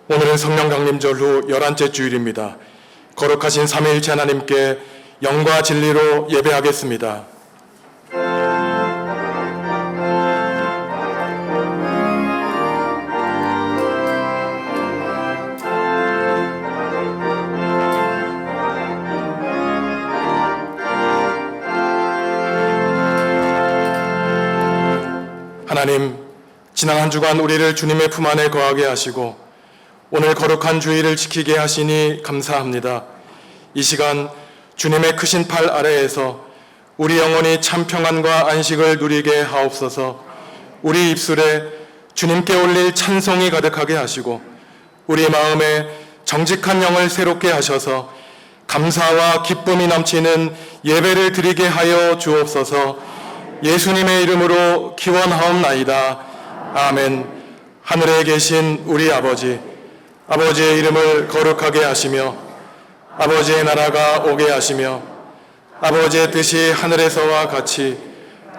오늘은 성령 강림절 후 11째 주일입니다. 거룩하신 삼위일체 하나님께 영과 진리로 예배하겠습니다. 하나님, 지난 한 주간 우리를 주님의 품 안에 거하게 하시고 오늘 거룩한 주일을 지키게 하시니 감사합니다. 이 시간 주님의 크신 팔 아래에서 우리 영혼이 참 평안과 안식을 누리게 하옵소서. 우리 입술에 주님께 올릴 찬송이 가득하게 하시고 우리 마음에 정직한 영을 새롭게 하셔서 감사와 기쁨이 넘치는 예배를 드리게 하여 주옵소서. 예수님의 이름으로 기원하옵나이다. 아멘. 하늘에 계신 우리 아버지, 아버지의 이름을 거룩하게 하시며 아버지의 나라가 오게 하시며 아버지의 뜻이 하늘에서와 같이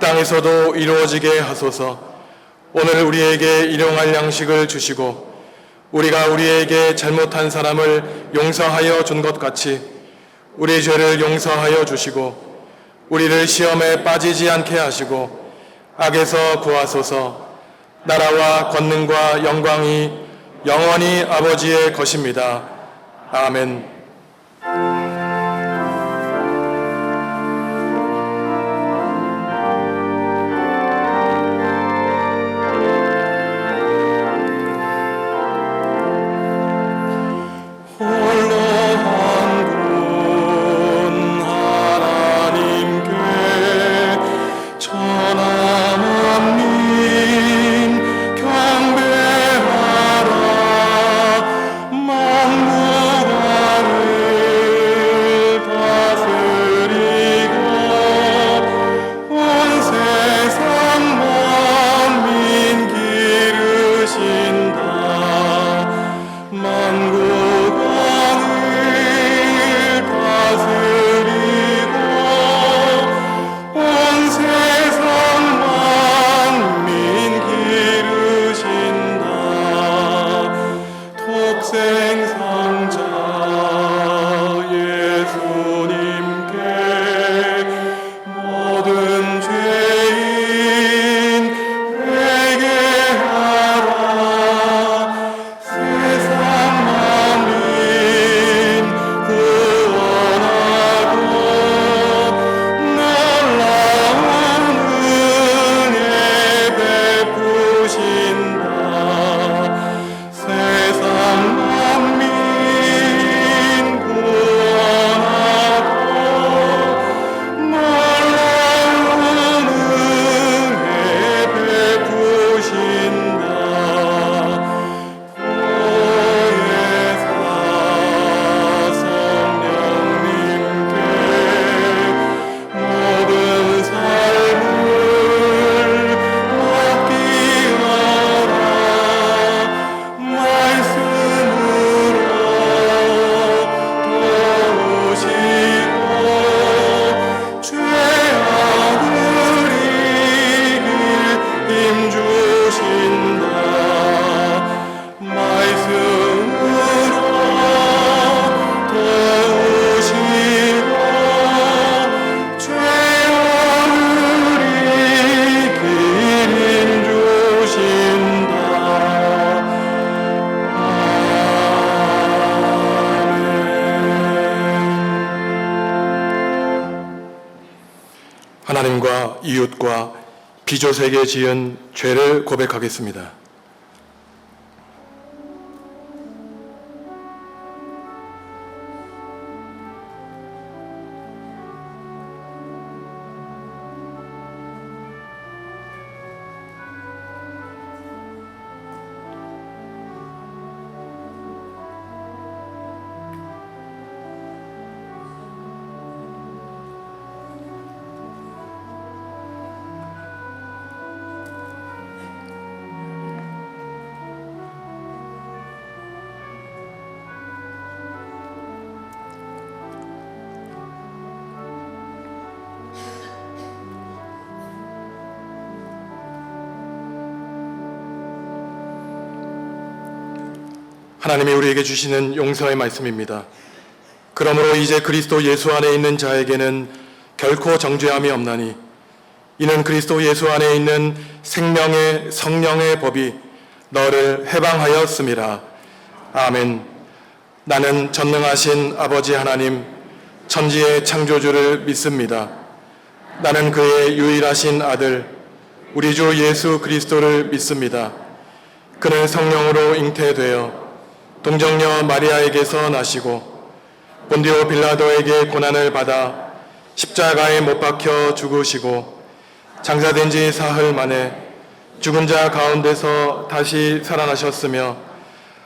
땅에서도 이루어지게 하소서. 오늘 우리에게 일용할 양식을 주시고 우리가 우리에게 잘못한 사람을 용서하여 준 것 같이 우리 죄를 용서하여 주시고 우리를 시험에 빠지지 않게 하시고 악에서 구하소서. 나라와 권능과 영광이 영원히 아버지의 것입니다. 아멘. 하나님과 이웃과 비조세계 지은 죄를 고백하겠습니다. 하나님이 우리에게 주시는 용서의 말씀입니다. 그러므로 이제 그리스도 예수 안에 있는 자에게는 결코 정죄함이 없나니 이는 그리스도 예수 안에 있는 생명의 성령의 법이 너를 해방하였음이라. 아멘. 나는 전능하신 아버지 하나님, 천지의 창조주를 믿습니다. 나는 그의 유일하신 아들, 우리 주 예수 그리스도를 믿습니다. 그는 성령으로 잉태되어 동정녀 마리아에게서 나시고 본디오 빌라도에게 고난을 받아 십자가에 못 박혀 죽으시고 장사된 지 사흘 만에 죽은 자 가운데서 다시 살아나셨으며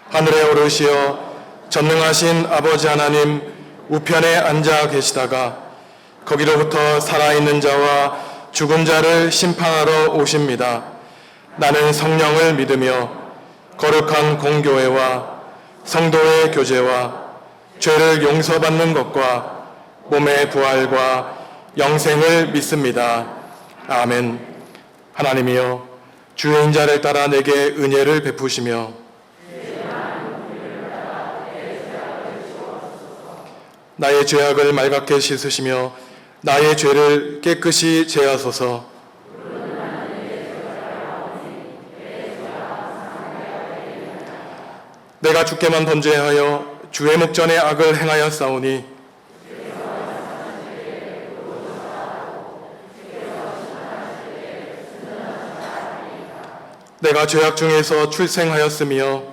하늘에 오르시어 전능하신 아버지 하나님 우편에 앉아 계시다가 거기로부터 살아있는 자와 죽은 자를 심판하러 오십니다. 나는 성령을 믿으며 거룩한 공교회와 성도의 교제와 죄를 용서받는 것과 몸의 부활과 영생을 믿습니다. 아멘. 하나님이여 주의 자를 따라 내게 은혜를 베푸시며 나의 죄악을 말갛게 씻으시며 나의 죄를 깨끗이 제하소서. 내가 주께만 범죄하여 주의 목전에 악을 행하였사오니 내가 죄악 중에서 출생하였으며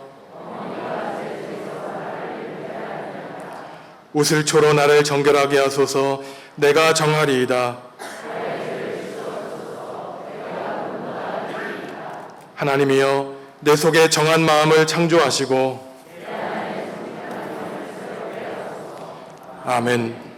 우슬초로 나를 정결하게 하소서. 내가 정하리이다. 하나님이여 내 속에 정한 마음을 창조하시고 아멘.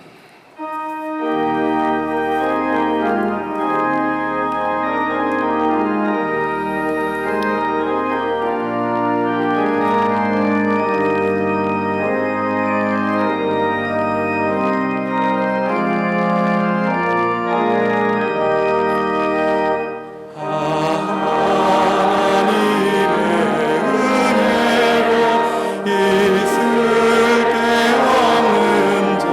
있을 게 없는 자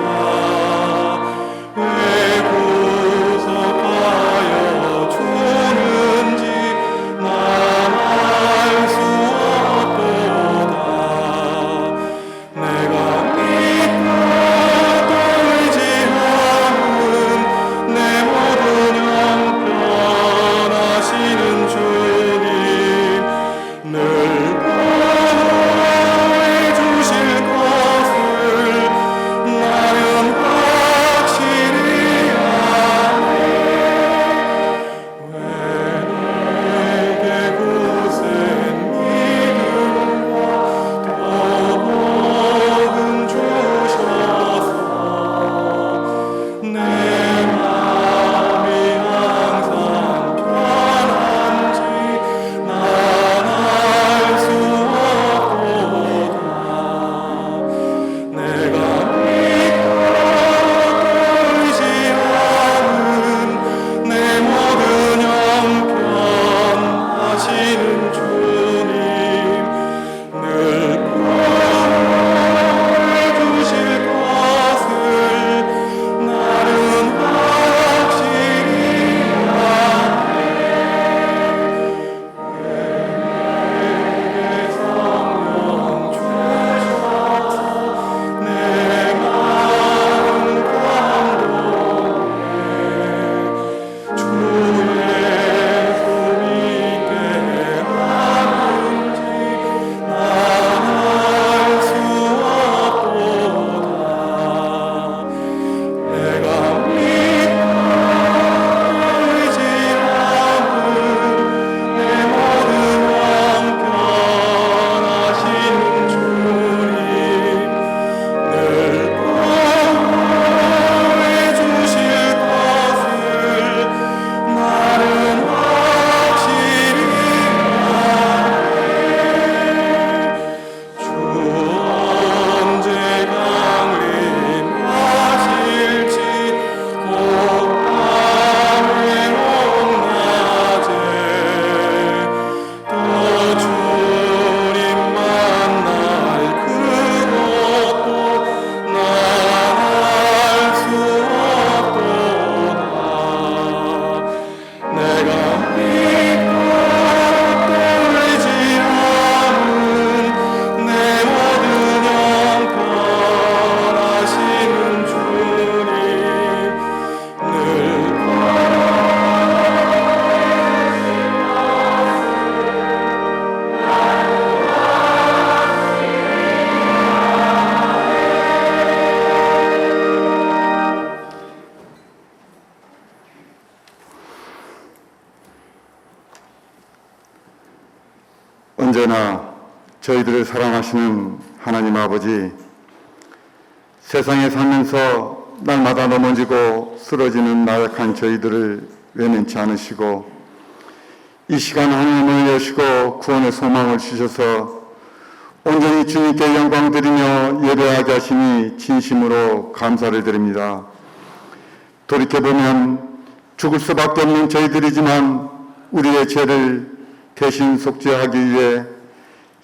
저희들을 사랑하시는 하나님 아버지, 세상에 살면서 날마다 넘어지고 쓰러지는 나약한 저희들을 외면치 않으시고 이 시간 하나님을 여시고 구원의 소망을 주셔서 온전히 주님께 영광 드리며 예배하게 하시니 진심으로 감사를 드립니다. 돌이켜보면 죽을 수밖에 없는 저희들이지만 우리의 죄를 대신 속죄하기 위해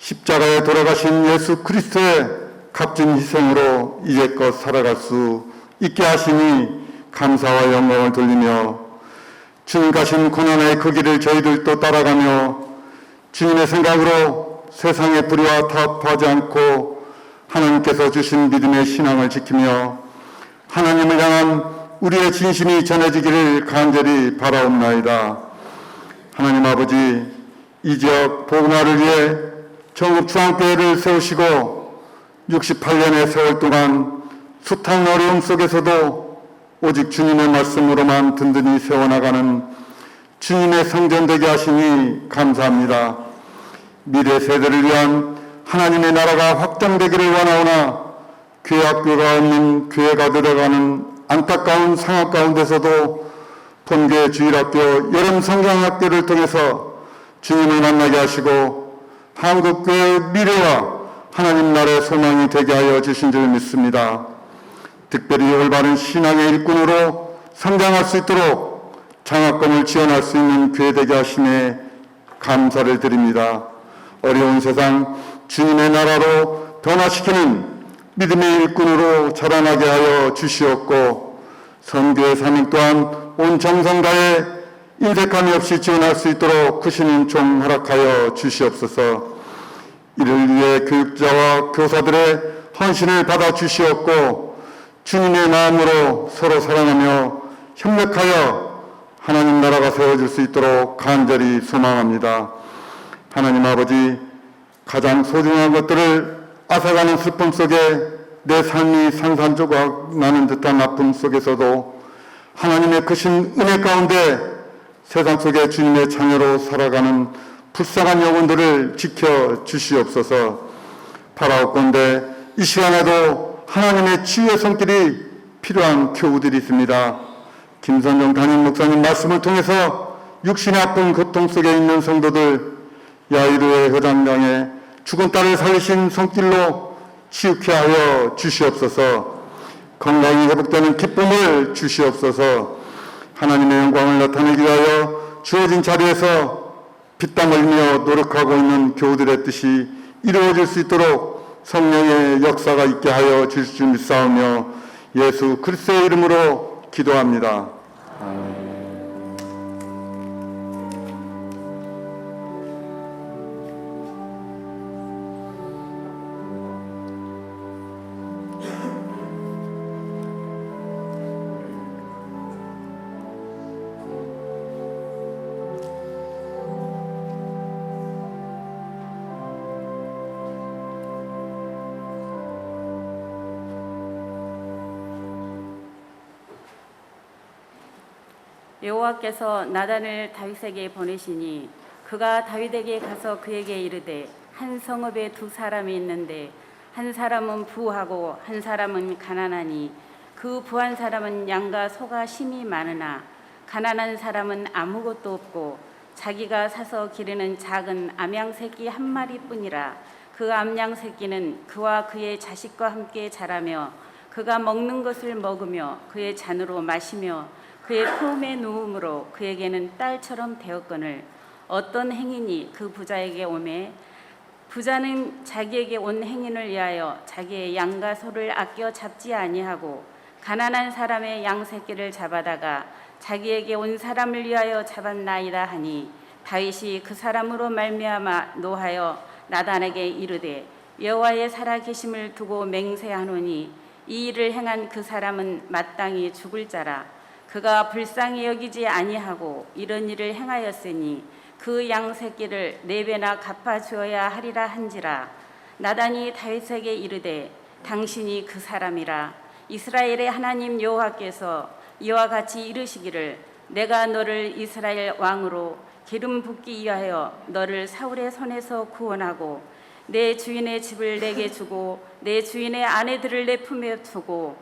십자가에 돌아가신 예수 그리스도의 값진 희생으로 이제껏 살아갈 수 있게 하시니 감사와 영광을 돌리며 주님 가신 고난의 그 길을 저희들도 따라가며 주님의 생각으로 세상의 불의와 타협하지 않고 하나님께서 주신 믿음의 신앙을 지키며 하나님을 향한 우리의 진심이 전해지기를 간절히 바라옵나이다. 하나님 아버지, 이 지역 복음화를 위해 정읍중앙교회를 세우시고 68년의 세월 동안 숱한 어려움 속에서도 오직 주님의 말씀으로만 든든히 세워나가는 주님의 성전 되게 하시니 감사합니다. 미래 세대를 위한 하나님의 나라가 확장되기를 원하오나 교회 학교가 없는 교회가 늘어가는 안타까운 상황 가운데서도 본교회 주일학교, 여름 성경학교를 통해서 주님을 만나게 하시고 한국교회의 미래와 하나님 나라의 소망이 되게 하여 주신 줄 믿습니다. 특별히 올바른 신앙의 일꾼으로 성장할 수 있도록 장학금을 지원할 수 있는 교회 되게 하심에 감사를 드립니다. 어려운 세상 주님의 나라로 변화시키는 믿음의 일꾼으로 자라나게 하여 주시옵고 선교의 사명 또한 온 정성 다해 인색함이 없이 지원할 수 있도록 크신 종 허락하여 주시옵소서. 이를 위해 교육자와 교사들의 헌신을 받아 주시옵고 주님의 마음으로 서로 사랑하며 협력하여 하나님 나라가 세워질 수 있도록 간절히 소망합니다. 하나님 아버지, 가장 소중한 것들을 앗아가는 슬픔 속에 내 삶이 산산조각 나는 듯한 아픔 속에서도 하나님의 크신 은혜 가운데 세상 속에 주님의 자녀로 살아가는 불쌍한 영혼들을 지켜 주시옵소서. 바라옵건대 이 시간에도 하나님의 치유의 손길이 필요한 교우들이 있습니다. 김선정 담임 목사님 말씀을 통해서 육신의 아픈 고통 속에 있는 성도들, 야이루의 회장장의 죽은 딸을 살리신 손길로 치유케 하여 주시옵소서. 건강이 회복되는 기쁨을 주시옵소서. 하나님의 영광을 나타내기 위하여 주어진 자리에서 피땀 흘리며 노력하고 있는 교우들의 뜻이 이루어질 수 있도록 성령의 역사가 있게 하여 주실 줄 믿사오며 예수 그리스도의 이름으로 기도합니다. 아멘. 여호와께서 나단을 다윗에게 보내시니 그가 다윗에게 가서 그에게 이르되 한 성읍에 두 사람이 있는데 한 사람은 부하고 한 사람은 가난하니 그 부한 사람은 양과 소가 심히 많으나 가난한 사람은 아무것도 없고 자기가 사서 기르는 작은 암양 새끼 한 마리뿐이라. 그 암양 새끼는 그와 그의 자식과 함께 자라며 그가 먹는 것을 먹으며 그의 잔으로 마시며 그의 품에 누움으로 그에게는 딸처럼 되었거늘 어떤 행인이 그 부자에게 오매 부자는 자기에게 온 행인을 위하여 자기의 양과 소를 아껴 잡지 아니하고 가난한 사람의 양 새끼를 잡아다가 자기에게 온 사람을 위하여 잡았나이다 하니 다윗이 그 사람으로 말미암아 노하여 나단에게 이르되 여호와의 살아계심을 두고 맹세하노니 이 일을 행한 그 사람은 마땅히 죽을 자라. 그가 불쌍히 여기지 아니하고 이런 일을 행하였으니 그 양 새끼를 4배나 갚아주어야 하리라 한지라. 나단이 다윗에게 이르되 당신이 그 사람이라. 이스라엘의 하나님 여호와께서 이와 같이 이르시기를 내가 너를 이스라엘 왕으로 기름 붓기 위하여 너를 사울의 손에서 구원하고 내 주인의 집을 내게 주고 내 주인의 아내들을 내 품에 두고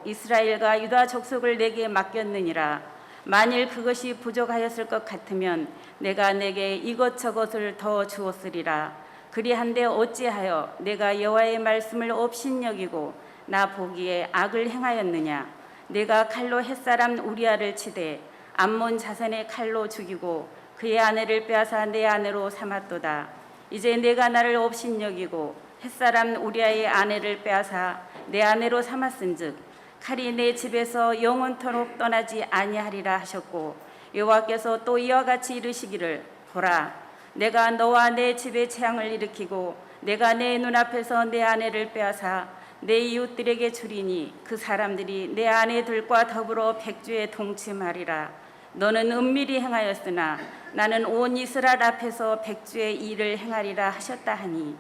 이스라엘과 유다 족속을 내게 맡겼느니라. 만일 그것이 부족하였을 것 같으면 내가 내게 이것저것을 더 주었으리라. 그리한데 어찌하여 내가 여호와의 말씀을 업신여기고 나 보기에 악을 행하였느냐. 내가 칼로 햇사람 우리아를 치되 암몬 자손의 칼로 죽이고 그의 아내를 빼앗아 내 아내로 삼았도다. 이제 내가 나를 업신여기고 햇사람 우리아의 아내를 빼앗아 내 아내로 삼았은즉 칼이 내 집에서 영원토록 떠나지 아니하리라 하셨고, 여호와께서 또 이와 같이 이르시기를, 보라, 내가 너와 내 집에 재앙을 일으키고 내가 내 눈앞에서 내 아내를 빼앗아 내 이웃들에게 주리니 그 사람들이 내 아내들과 더불어 백주에 동침하리라. 너는 은밀히 행하였으나 나는 온 이스라엘 앞에서 백주의 일을 행하리라 하셨다 하니,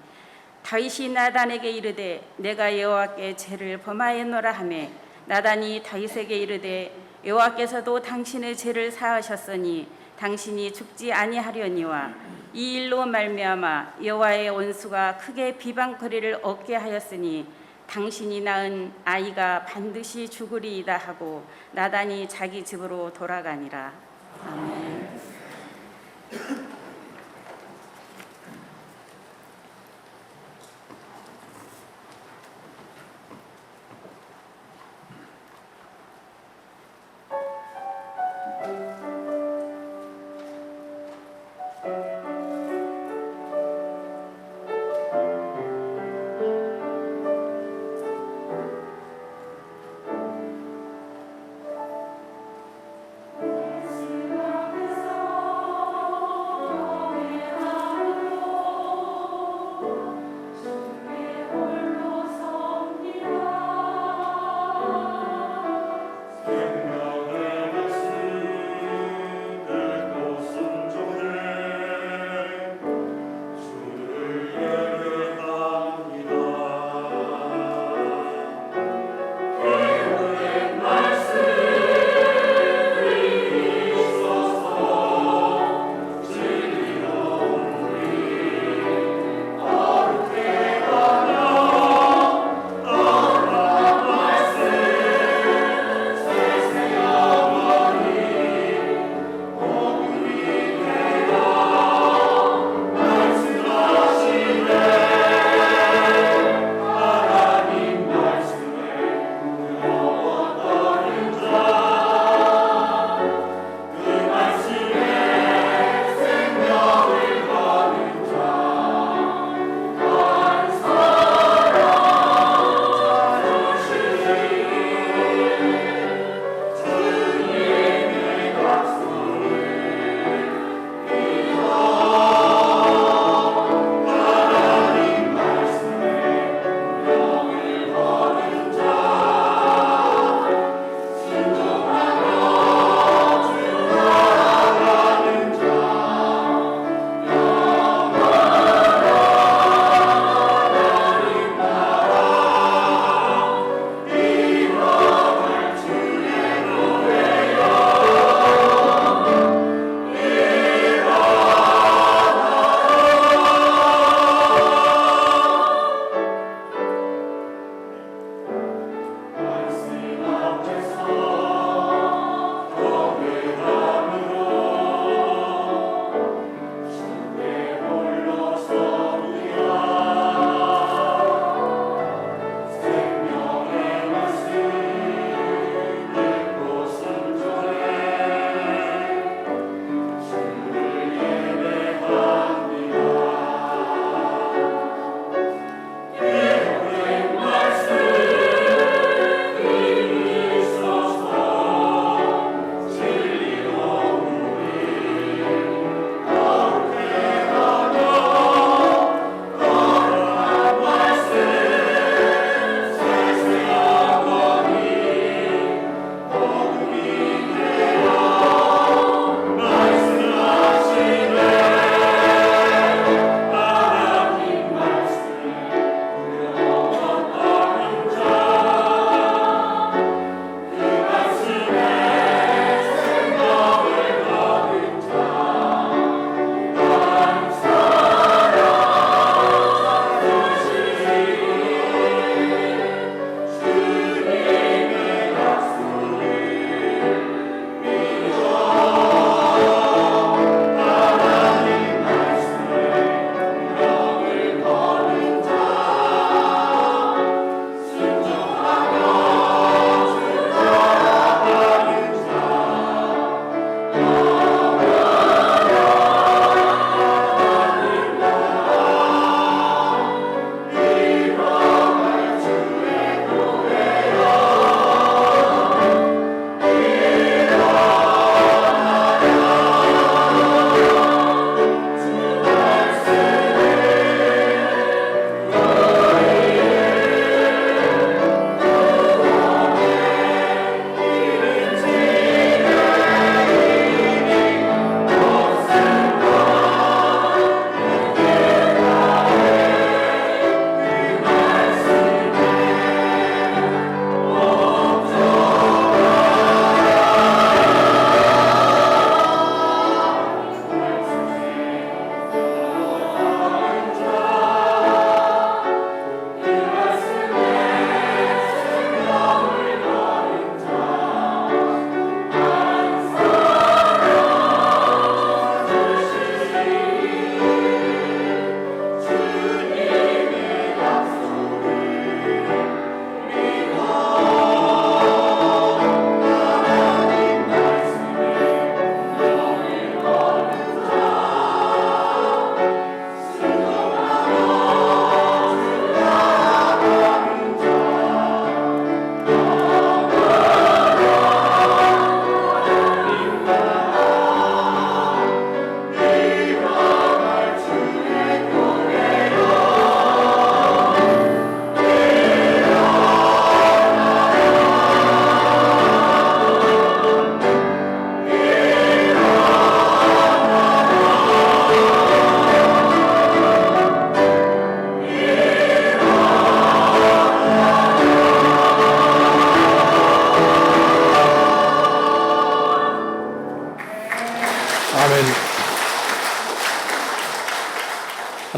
다윗이 나단에게 이르되 내가 여호와께 죄를 범하였노라 하매 나단이 다윗에게 이르되 여호와께서도 당신의 죄를 사하셨으니 당신이 죽지 아니하려니와 이 일로 말미암아 여호와의 원수가 크게 비방거리를 얻게 하였으니 당신이 낳은 아이가 반드시 죽으리이다 하고 나단이 자기 집으로 돌아가니라. 아멘.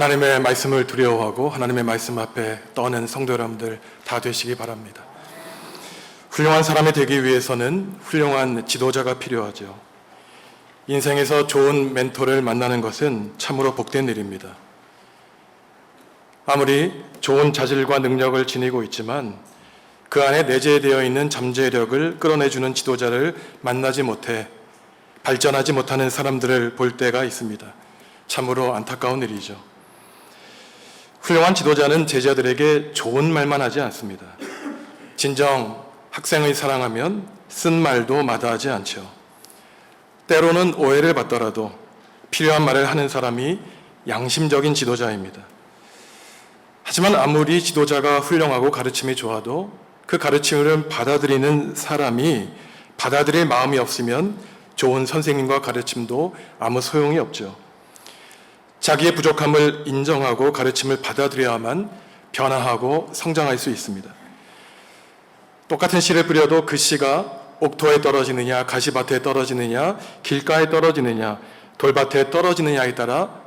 하나님의 말씀을 두려워하고 하나님의 말씀 앞에 떠는 성도 여러분들 다 되시기 바랍니다. 훌륭한 사람이 되기 위해서는 훌륭한 지도자가 필요하죠. 인생에서 좋은 멘토를 만나는 것은 참으로 복된 일입니다. 아무리 좋은 자질과 능력을 지니고 있지만 그 안에 내재되어 있는 잠재력을 끌어내주는 지도자를 만나지 못해 발전하지 못하는 사람들을 볼 때가 있습니다. 참으로 안타까운 일이죠. 훌륭한 지도자는 제자들에게 좋은 말만 하지 않습니다. 진정 학생을 사랑하면 쓴 말도 마다하지 않죠. 때로는 오해를 받더라도 필요한 말을 하는 사람이 양심적인 지도자입니다. 하지만 아무리 지도자가 훌륭하고 가르침이 좋아도 그 가르침을 받아들이는 사람이 받아들일 마음이 없으면 좋은 선생님과 가르침도 아무 소용이 없죠. 자기의 부족함을 인정하고 가르침을 받아들여야만 변화하고 성장할 수 있습니다. 똑같은 씨를 뿌려도 그 씨가 옥토에 떨어지느냐, 가시밭에 떨어지느냐, 길가에 떨어지느냐, 돌밭에 떨어지느냐에 따라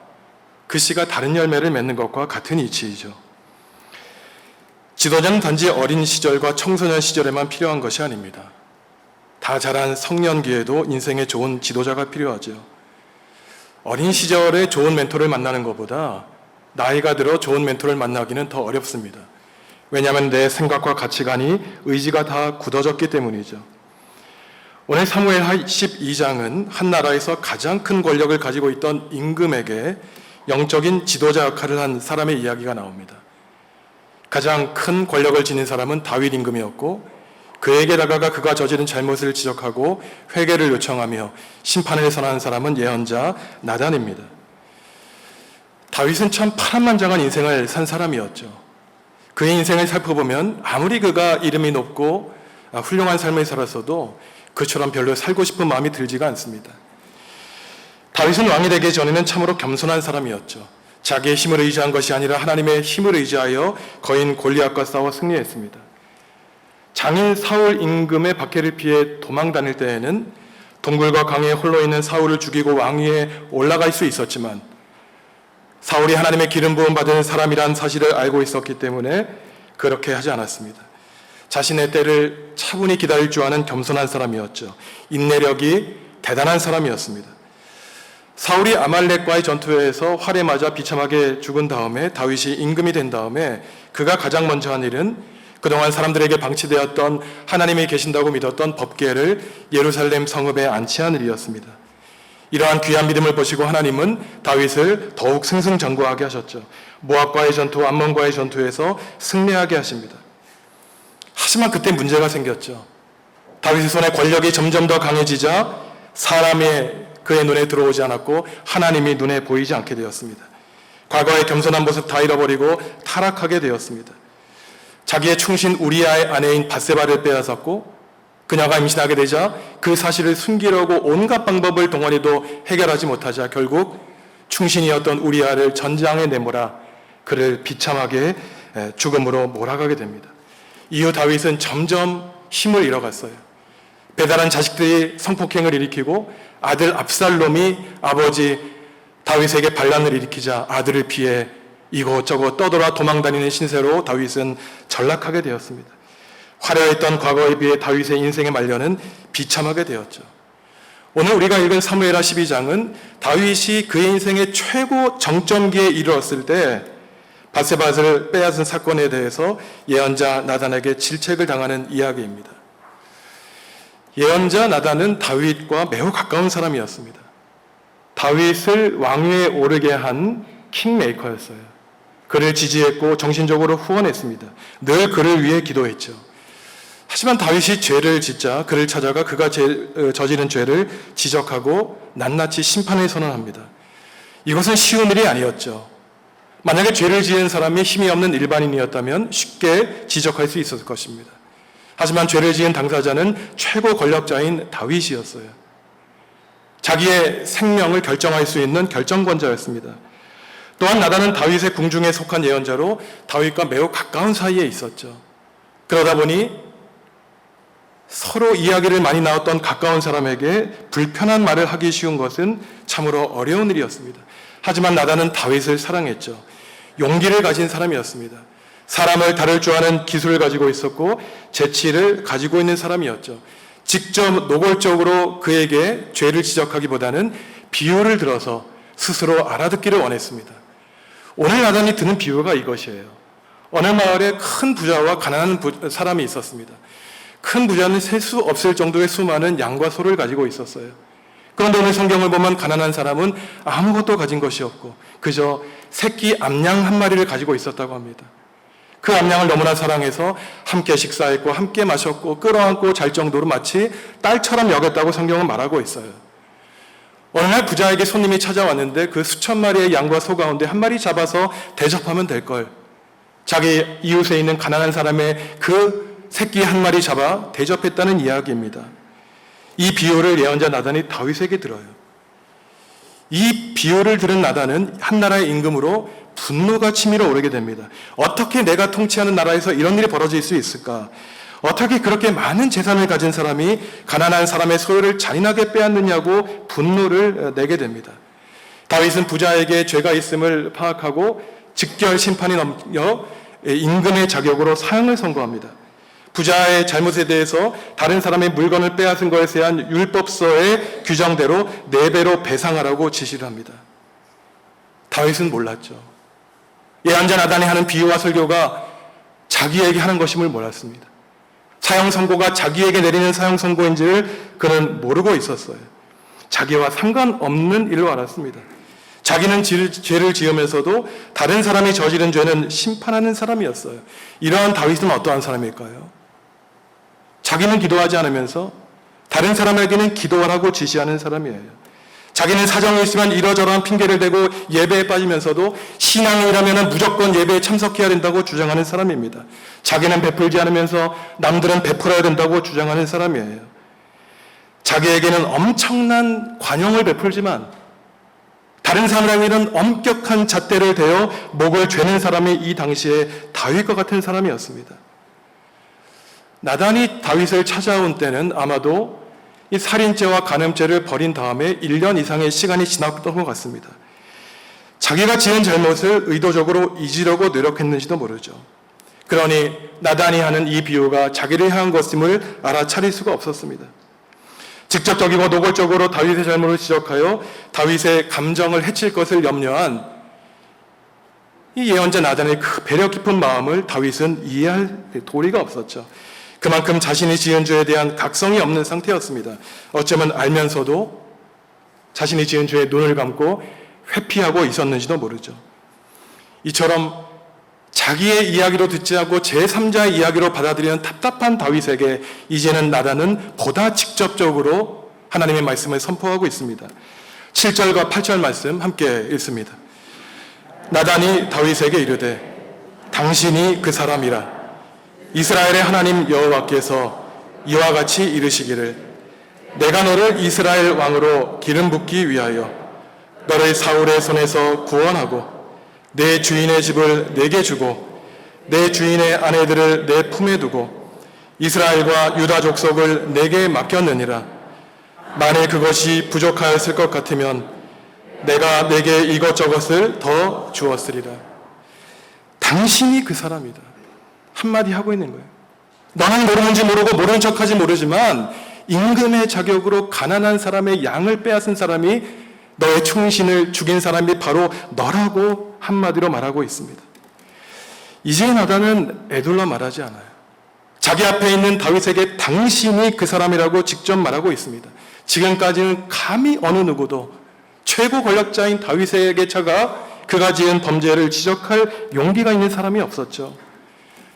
그 씨가 다른 열매를 맺는 것과 같은 이치이죠. 지도자는 단지 어린 시절과 청소년 시절에만 필요한 것이 아닙니다. 다 자란 성년기에도 인생에 좋은 지도자가 필요하죠. 어린 시절에 좋은 멘토를 만나는 것보다 나이가 들어 좋은 멘토를 만나기는 더 어렵습니다. 왜냐하면 내 생각과 가치관이 의지가 다 굳어졌기 때문이죠. 오늘 사무엘 12장은 한 나라에서 가장 큰 권력을 가지고 있던 임금에게 영적인 지도자 역할을 한 사람의 이야기가 나옵니다. 가장 큰 권력을 지닌 사람은 다윗 임금이었고 그에게 다가가 그가 저지른 잘못을 지적하고 회개를 요청하며 심판을 선언한 사람은 예언자 나단입니다. 다윗은 참 파란만장한 인생을 산 사람이었죠. 그의 인생을 살펴보면 아무리 그가 이름이 높고 훌륭한 삶을 살았어도 그처럼 별로 살고 싶은 마음이 들지가 않습니다. 다윗은 왕이 되기 전에는 참으로 겸손한 사람이었죠. 자기의 힘을 의지한 것이 아니라 하나님의 힘을 의지하여 거인 골리앗과 싸워 승리했습니다. 장인 사울 임금의 박해를 피해 도망 다닐 때에는 동굴과 강에 홀로 있는 사울을 죽이고 왕위에 올라갈 수 있었지만 사울이 하나님의 기름 부음 받은 사람이란 사실을 알고 있었기 때문에 그렇게 하지 않았습니다. 자신의 때를 차분히 기다릴 줄 아는 겸손한 사람이었죠. 인내력이 대단한 사람이었습니다. 사울이 아말렉과의 전투에서 활에 맞아 비참하게 죽은 다음에 다윗이 임금이 된 다음에 그가 가장 먼저 한 일은 그동안 사람들에게 방치되었던 하나님이 계신다고 믿었던 법궤를 예루살렘 성읍에 안치한 일이었습니다. 이러한 귀한 믿음을 보시고 하나님은 다윗을 더욱 승승장구하게 하셨죠. 모압과의 전투, 암몬과의 전투에서 승리하게 하십니다. 하지만 그때 문제가 생겼죠. 다윗의 손에 권력이 점점 더 강해지자 사람이 그의 눈에 들어오지 않았고 하나님이 눈에 보이지 않게 되었습니다. 과거의 겸손한 모습 다 잃어버리고 타락하게 되었습니다. 자기의 충신 우리아의 아내인 밧세바를 빼앗았고 그녀가 임신하게 되자 그 사실을 숨기려고 온갖 방법을 동원해도 해결하지 못하자 결국 충신이었던 우리아를 전장에 내몰아 그를 비참하게 죽음으로 몰아가게 됩니다. 이후 다윗은 점점 힘을 잃어갔어요. 배달한 자식들이 성폭행을 일으키고 아들 압살롬이 아버지 다윗에게 반란을 일으키자 아들을 피해 이곳저곳 떠돌아 도망다니는 신세로 다윗은 전락하게 되었습니다. 화려했던 과거에 비해 다윗의 인생의 말년은 비참하게 되었죠. 오늘 우리가 읽은 사무엘하 12장은 다윗이 그의 인생의 최고 정점기에 이르렀을 때 밧세바를 빼앗은 사건에 대해서 예언자 나단에게 질책을 당하는 이야기입니다. 예언자 나단은 다윗과 매우 가까운 사람이었습니다. 다윗을 왕위에 오르게 한 킹메이커였어요. 그를 지지했고 정신적으로 후원했습니다. 늘 그를 위해 기도했죠. 하지만 다윗이 죄를 짓자 그를 찾아가 그가 저지른 죄를 지적하고 낱낱이 심판을 선언합니다. 이것은 쉬운 일이 아니었죠. 만약에 죄를 지은 사람이 힘이 없는 일반인이었다면 쉽게 지적할 수 있었을 것입니다. 하지만 죄를 지은 당사자는 최고 권력자인 다윗이었어요. 자기의 생명을 결정할 수 있는 결정권자였습니다. 또한 나단은 다윗의 궁중에 속한 예언자로 다윗과 매우 가까운 사이에 있었죠. 그러다 보니 서로 이야기를 많이 나눴던 가까운 사람에게 불편한 말을 하기 쉬운 것은 참으로 어려운 일이었습니다. 하지만 나단은 다윗을 사랑했죠. 용기를 가진 사람이었습니다. 사람을 다룰 줄 아는 기술을 가지고 있었고 재치를 가지고 있는 사람이었죠. 직접 노골적으로 그에게 죄를 지적하기보다는 비유를 들어서 스스로 알아듣기를 원했습니다. 오늘 나단이 드는 비유가 이것이에요. 어느 마을에 큰 부자와 가난한 사람이 있었습니다. 큰 부자는 셀 수 없을 정도의 수많은 양과 소를 가지고 있었어요. 그런데 오늘 성경을 보면 가난한 사람은 아무것도 가진 것이 없고 그저 새끼 암양 한 마리를 가지고 있었다고 합니다. 그 암양을 너무나 사랑해서 함께 식사했고 함께 마셨고 끌어안고 잘 정도로 마치 딸처럼 여겼다고 성경은 말하고 있어요. 어느 날 부자에게 손님이 찾아왔는데 그 수천 마리의 양과 소 가운데 한 마리 잡아서 대접하면 될 걸. 자기 이웃에 있는 가난한 사람의 그 새끼 한 마리 잡아 대접했다는 이야기입니다. 이 비유를 예언자 나단이 다윗에게 들어요. 이 비유를 들은 나단은 한 나라의 임금으로 분노가 치밀어 오르게 됩니다. 어떻게 내가 통치하는 나라에서 이런 일이 벌어질 수 있을까? 어떻게 그렇게 많은 재산을 가진 사람이 가난한 사람의 소유를 잔인하게 빼앗느냐고 분노를 내게 됩니다. 다윗은 부자에게 죄가 있음을 파악하고 직결 심판이 넘겨 임금의 자격으로 사형을 선고합니다. 부자의 잘못에 대해서 다른 사람의 물건을 빼앗은 것에 대한 율법서의 규정대로 4배로 배상하라고 지시를 합니다. 다윗은 몰랐죠. 예언자 나단이 하는 비유와 설교가 자기에게 하는 것임을 몰랐습니다. 사형 선고가 자기에게 내리는 사형 선고인지를 그는 모르고 있었어요. 자기와 상관없는 일로 알았습니다. 자기는 죄를 지으면서도 다른 사람이 저지른 죄는 심판하는 사람이었어요. 이러한 다윗은 어떠한 사람일까요? 자기는 기도하지 않으면서 다른 사람에게는 기도하라고 지시하는 사람이에요. 자기는 사정이 있으면 이러저러한 핑계를 대고 예배에 빠지면서도 신앙이라면 무조건 예배에 참석해야 된다고 주장하는 사람입니다. 자기는 베풀지 않으면서 남들은 베풀어야 된다고 주장하는 사람이에요. 자기에게는 엄청난 관용을 베풀지만 다른 사람에게는 엄격한 잣대를 대어 목을 죄는 사람이 이 당시에 다윗과 같은 사람이었습니다. 나단이 다윗을 찾아온 때는 아마도 이 살인죄와 간음죄를 벌인 다음에 1년 이상의 시간이 지났던 것 같습니다. 자기가 지은 잘못을 의도적으로 잊으려고 노력했는지도 모르죠. 그러니 나단이 하는 이 비유가 자기를 향한 것임을 알아차릴 수가 없었습니다. 직접적이고 노골적으로 다윗의 잘못을 지적하여 다윗의 감정을 해칠 것을 염려한 이 예언자 나단의 그 배려 깊은 마음을 다윗은 이해할 도리가 없었죠. 그만큼 자신이 지은 죄에 대한 각성이 없는 상태였습니다. 어쩌면 알면서도 자신이 지은 죄에 눈을 감고 회피하고 있었는지도 모르죠. 이처럼 자기의 이야기로 듣지 않고 제3자의 이야기로 받아들이는 답답한 다윗에게 이제는 나단은 보다 직접적으로 하나님의 말씀을 선포하고 있습니다. 7절과 8절 말씀 함께 읽습니다. 나단이 다윗에게 이르되 당신이 그 사람이라 이스라엘의 하나님 여호와께서 이와 같이 이르시기를 내가 너를 이스라엘 왕으로 기름 붓기 위하여 너를 사울의 손에서 구원하고 내 주인의 집을 내게 주고 내 주인의 아내들을 내 품에 두고 이스라엘과 유다 족속을 내게 맡겼느니라. 만일 그것이 부족하였을 것 같으면 내가 내게 이것저것을 더 주었으리라. 당신이 그 사람이다. 한마디 하고 있는 거예요. 너는 모르는지 모르고 모르는 척하지 모르지만 임금의 자격으로 가난한 사람의 양을 빼앗은 사람이 너의 충신을 죽인 사람이 바로 너라고 한마디로 말하고 있습니다. 이제 나단은 애둘러 말하지 않아요. 자기 앞에 있는 다윗에게 당신이 그 사람이라고 직접 말하고 있습니다. 지금까지는 감히 어느 누구도 최고 권력자인 다윗에게 차가 그가 지은 범죄를 지적할 용기가 있는 사람이 없었죠.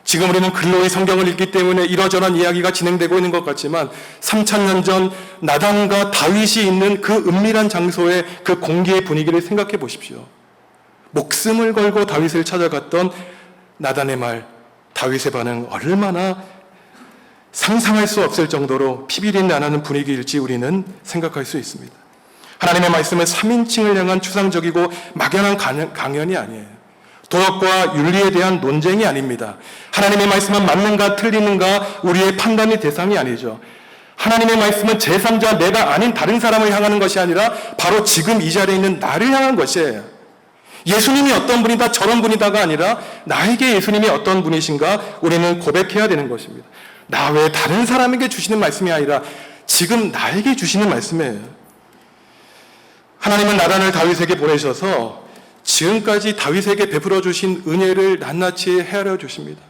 지금 우리는 글로의 성경을 읽기 때문에 이러저러한 이야기가 진행되고 있는 것 같지만 3000년 전 나단과 다윗이 있는 그 은밀한 장소의 그 공기의 분위기를 생각해 보십시오. 목숨을 걸고 다윗을 찾아갔던 나단의 말, 다윗의 반응 얼마나 상상할 수 없을 정도로 피비린내 나는 분위기일지 우리는 생각할 수 있습니다. 하나님의 말씀은 3인칭을 향한 추상적이고 막연한 강연이 아니에요. 도덕과 윤리에 대한 논쟁이 아닙니다. 하나님의 말씀은 맞는가 틀리는가 우리의 판단의 대상이 아니죠. 하나님의 말씀은 제3자 내가 아닌 다른 사람을 향하는 것이 아니라 바로 지금 이 자리에 있는 나를 향한 것이에요. 예수님이 어떤 분이다 저런 분이다가 아니라 나에게 예수님이 어떤 분이신가 우리는 고백해야 되는 것입니다. 나 외에 다른 사람에게 주시는 말씀이 아니라 지금 나에게 주시는 말씀이에요. 하나님은 나단을 다윗에게 보내셔서 지금까지 다윗에게 베풀어 주신 은혜를 낱낱이 헤아려 주십니다.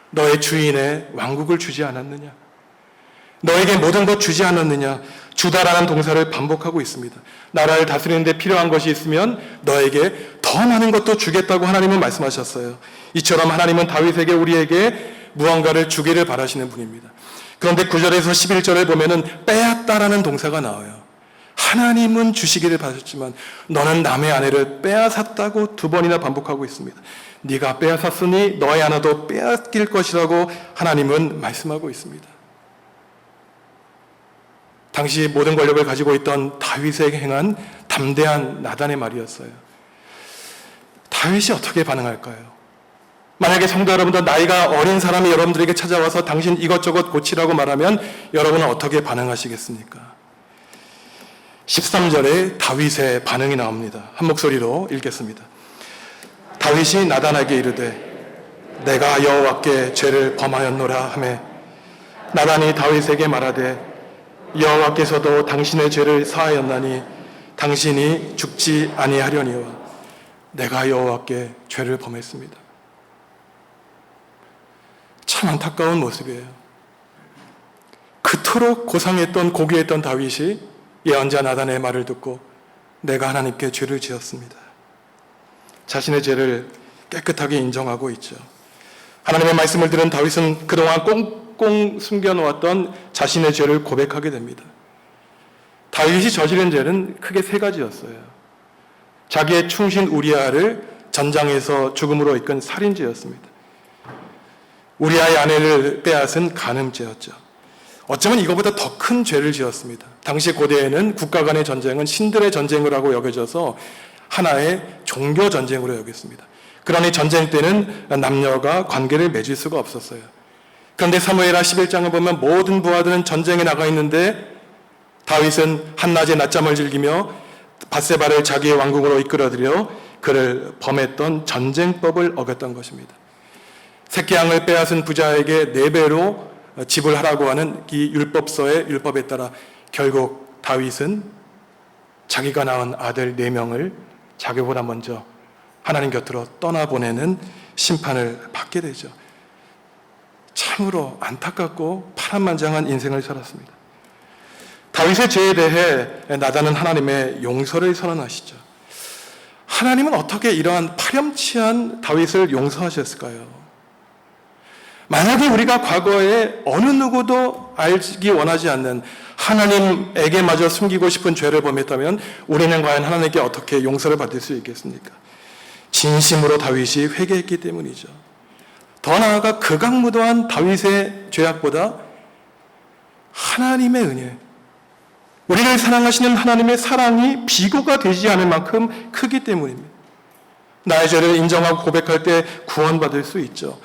너의 주인의 왕국을 주지 않았느냐? 너에게 모든 것 주지 않았느냐? 주다라는 동사를 반복하고 있습니다. 나라를 다스리는 데 필요한 것이 있으면 너에게 더 많은 것도 주겠다고 하나님은 말씀하셨어요. 이처럼 하나님은 다윗에게 우리에게 무언가를 주기를 바라시는 분입니다. 그런데 9절에서 11절을 보면은 빼앗다라는 동사가 나와요. 하나님은 주시기를 바라셨지만 너는 남의 아내를 빼앗았다고 2번이나 반복하고 있습니다. 네가 빼앗았으니 너의 하나도 빼앗길 것이라고 하나님은 말씀하고 있습니다. 당시 모든 권력을 가지고 있던 다윗에게 행한 담대한 나단의 말이었어요. 다윗이 어떻게 반응할까요? 만약에 성도 여러분들 나이가 어린 사람이 여러분들에게 찾아와서 당신 이것저것 고치라고 말하면 여러분은 어떻게 반응하시겠습니까? 13절에 다윗의 반응이 나옵니다. 한 목소리로 읽겠습니다. 다윗이 나단에게 이르되 내가 여호와께 죄를 범하였노라 하매 나단이 다윗에게 말하되 여호와께서도 당신의 죄를 사하였나니 당신이 죽지 아니하려니와 내가 여호와께 죄를 범했습니다. 참 안타까운 모습이에요. 그토록 고상했던 고귀했던 다윗이 예언자 나단의 말을 듣고 내가 하나님께 죄를 지었습니다. 자신의 죄를 깨끗하게 인정하고 있죠. 하나님의 말씀을 들은 다윗은 그동안 꽁꽁 숨겨놓았던 자신의 죄를 고백하게 됩니다. 다윗이 저지른 죄는 크게 3가지였어요. 자기의 충신 우리아를 전장에서 죽음으로 이끈 살인죄였습니다. 우리아의 아내를 빼앗은 간음죄였죠. 어쩌면 이거보다 더 큰 죄를 지었습니다. 당시 고대에는 국가 간의 전쟁은 신들의 전쟁이라고 여겨져서 하나의 종교 전쟁으로 여겼습니다. 그러니 전쟁 때는 남녀가 관계를 맺을 수가 없었어요. 그런데 사무엘하 11장을 보면 모든 부하들은 전쟁에 나가 있는데 다윗은 한낮에 낮잠을 즐기며 밧세바를 자기의 왕국으로 이끌어들여 그를 범했던 전쟁법을 어겼던 것입니다. 새끼 양을 빼앗은 부자에게 4배로 지불하라고 하는 이 율법서의 율법에 따라 결국 다윗은 자기가 낳은 아들 4명을 자기보다 먼저 하나님 곁으로 떠나보내는 심판을 받게 되죠. 참으로 안타깝고 파란만장한 인생을 살았습니다. 다윗의 죄에 대해 나단은 하나님의 용서를 선언하시죠. 하나님은 어떻게 이러한 파렴치한 다윗을 용서하셨을까요? 만약에 우리가 과거에 어느 누구도 알기 원하지 않는 하나님에게마저 숨기고 싶은 죄를 범했다면 우리는 과연 하나님께 어떻게 용서를 받을 수 있겠습니까? 진심으로 다윗이 회개했기 때문이죠. 더 나아가 극악무도한 다윗의 죄악보다 하나님의 은혜, 우리를 사랑하시는 하나님의 사랑이 비교가 되지 않을 만큼 크기 때문입니다. 나의 죄를 인정하고 고백할 때 구원받을 수 있죠.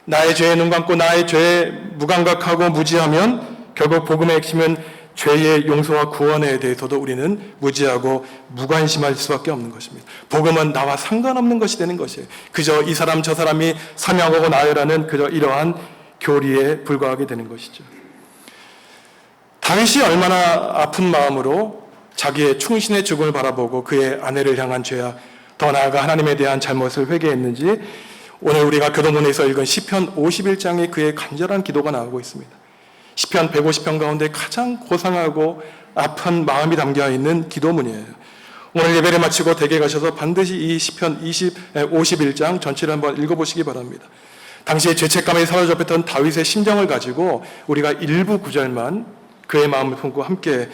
나의 죄에 눈 감고 나의 죄에 무감각하고 무지하면 결국 복음의 핵심은 죄의 용서와 구원에 대해서도 우리는 무지하고 무관심할 수밖에 없는 것입니다. 복음은 나와 상관없는 것이 되는 것이에요. 그저 이 사람 저 사람이 사명하고 나열하는 그저 이러한 교리에 불과하게 되는 것이죠. 다윗이 얼마나 아픈 마음으로 자기의 충신의 죽음을 바라보고 그의 아내를 향한 죄악, 더 나아가 하나님에 대한 잘못을 회개했는지 오늘 우리가 교도문에서 읽은 시편 51장에 그의 간절한 기도가 나오고 있습니다. 시편 150편 가운데 가장 고상하고 아픈 마음이 담겨있는 기도문이에요. 오늘 예배를 마치고 댁에 가셔서 반드시 이 시편 51장 전체를 한번 읽어보시기 바랍니다. 당시에 죄책감에 사로잡혔던 다윗의 심정을 가지고 우리가 일부 구절만 그의 마음을 품고 함께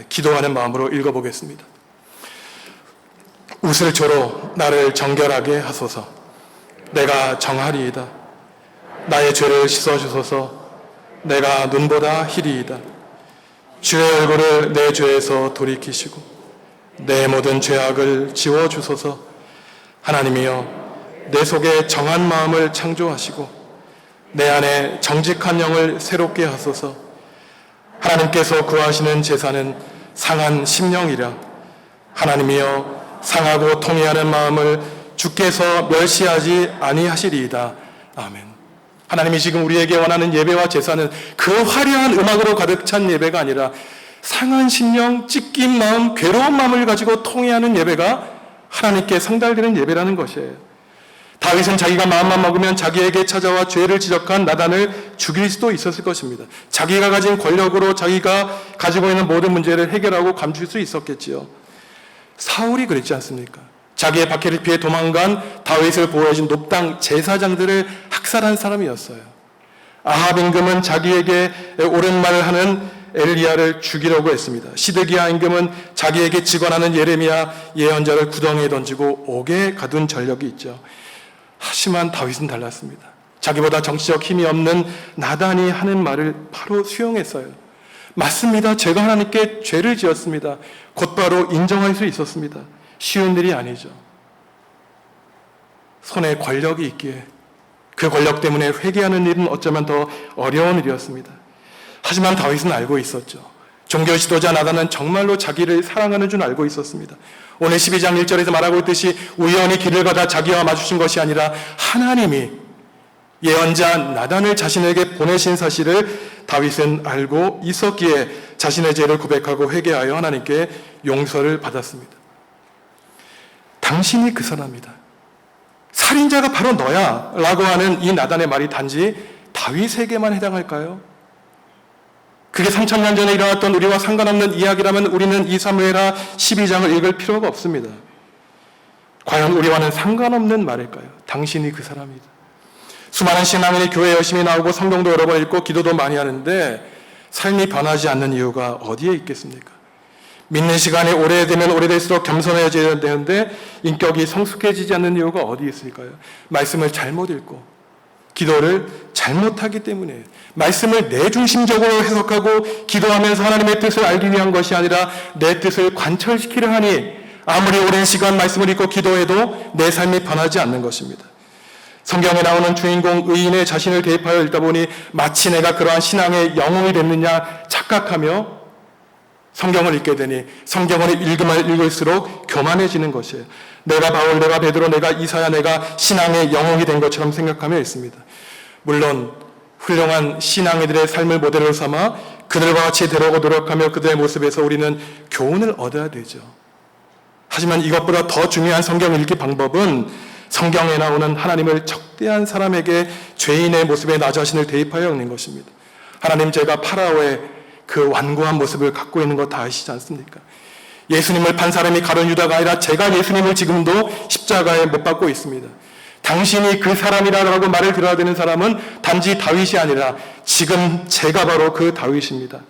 기도하는 마음으로 읽어보겠습니다. 웃을 조로 나를 정결하게 하소서. 내가 정하리이다. 나의 죄를 씻어주소서. 내가 눈보다 희리이다. 주의 얼굴을 내 죄에서 돌이키시고 내 모든 죄악을 지워주소서. 하나님이여, 내 속에 정한 마음을 창조하시고 내 안에 정직한 영을 새롭게 하소서. 하나님께서 구하시는 제사는 상한 심령이라. 하나님이여, 상하고 통회하는 마음을 주께서 멸시하지 아니하시리이다. 아멘. 하나님이 지금 우리에게 원하는 예배와 제사는 그 화려한 음악으로 가득 찬 예배가 아니라 상한 심령, 찢긴 마음, 괴로운 마음을 가지고 통회하는 예배가 하나님께 상달되는 예배라는 것이에요. 다윗은 자기가 마음만 먹으면 자기에게 찾아와 죄를 지적한 나단을 죽일 수도 있었을 것입니다. 자기가 가진 권력으로 자기가 가지고 있는 모든 문제를 해결하고 감출 수 있었겠지요. 사울이 그랬지 않습니까? 자기의 박해를 피해 도망간 다윗을 보호해준 높당 제사장들을 학살한 사람이었어요. 아합 임금은 자기에게 옳은 말을 하는 엘리야를 죽이려고 했습니다. 시드기야 임금은 자기에게 직언하는 예레미야 예언자를 구덩이에 던지고 옥에 가둔 전력이 있죠. 하지만 다윗은 달랐습니다. 자기보다 정치적 힘이 없는 나단이 하는 말을 바로 수용했어요. 맞습니다. 제가 하나님께 죄를 지었습니다. 곧바로 인정할 수 있었습니다. 쉬운 일이 아니죠. 손에 권력이 있기에 그 권력 때문에 회개하는 일은 어쩌면 더 어려운 일이었습니다. 하지만 다윗은 알고 있었죠. 종교 지도자 나단은 정말로 자기를 사랑하는 줄 알고 있었습니다. 오늘 12장 1절에서 말하고 있듯이 우연히 길을 가다 자기와 마주친 것이 아니라 하나님이 예언자 나단을 자신에게 보내신 사실을 다윗은 알고 있었기에 자신의 죄를 고백하고 회개하여 하나님께 용서를 받았습니다. 당신이 그 사람이다. 살인자가 바로 너야 라고 하는 이 나단의 말이 단지 다윗에게만 해당할까요? 그게 3000년 전에 일어났던 우리와 상관없는 이야기라면 우리는 이 사무엘하 12장을 읽을 필요가 없습니다. 과연 우리와는 상관없는 말일까요? 당신이 그 사람이다. 수많은 신앙인이 교회 열심히 나오고 성경도 여러 번 읽고 기도도 많이 하는데 삶이 변하지 않는 이유가 어디에 있겠습니까? 믿는 시간이 오래되면 오래될수록 겸손해져야 되는데 인격이 성숙해지지 않는 이유가 어디 있을까요? 말씀을 잘못 읽고 기도를 잘못하기 때문에 말씀을 내 중심적으로 해석하고 기도하면서 하나님의 뜻을 알기 위한 것이 아니라 내 뜻을 관철시키려 하니 아무리 오랜 시간 말씀을 읽고 기도해도 내 삶이 변하지 않는 것입니다. 성경에 나오는 주인공 의인의 자신을 대입하여 읽다 보니 마치 내가 그러한 신앙의 영웅이 됐느냐 착각하며 성경을 읽게 되니 성경을 읽으면 읽을수록 교만해지는 것이에요. 내가 바울, 내가 베드로, 내가 이사야, 내가 신앙의 영웅이 된 것처럼 생각하며 있습니다. 물론 훌륭한 신앙이들의 삶을 모델로 삼아 그들과 같이 되려고 노력하며 그들의 모습에서 우리는 교훈을 얻어야 되죠. 하지만 이것보다 더 중요한 성경 읽기 방법은 성경에 나오는 하나님을 적대한 사람에게 죄인의 모습에 나 자신을 대입하여 읽는 것입니다. 하나님, 제가 파라오의 그 완고한 모습을 갖고 있는 거 다 아시지 않습니까? 예수님을 판 사람이 가룟 유다가 아니라 제가 예수님을 지금도 십자가에 못 박고 있습니다. 당신이 그 사람이라고 말을 들어야 되는 사람은 단지 다윗이 아니라 지금 제가 바로 그 다윗입니다.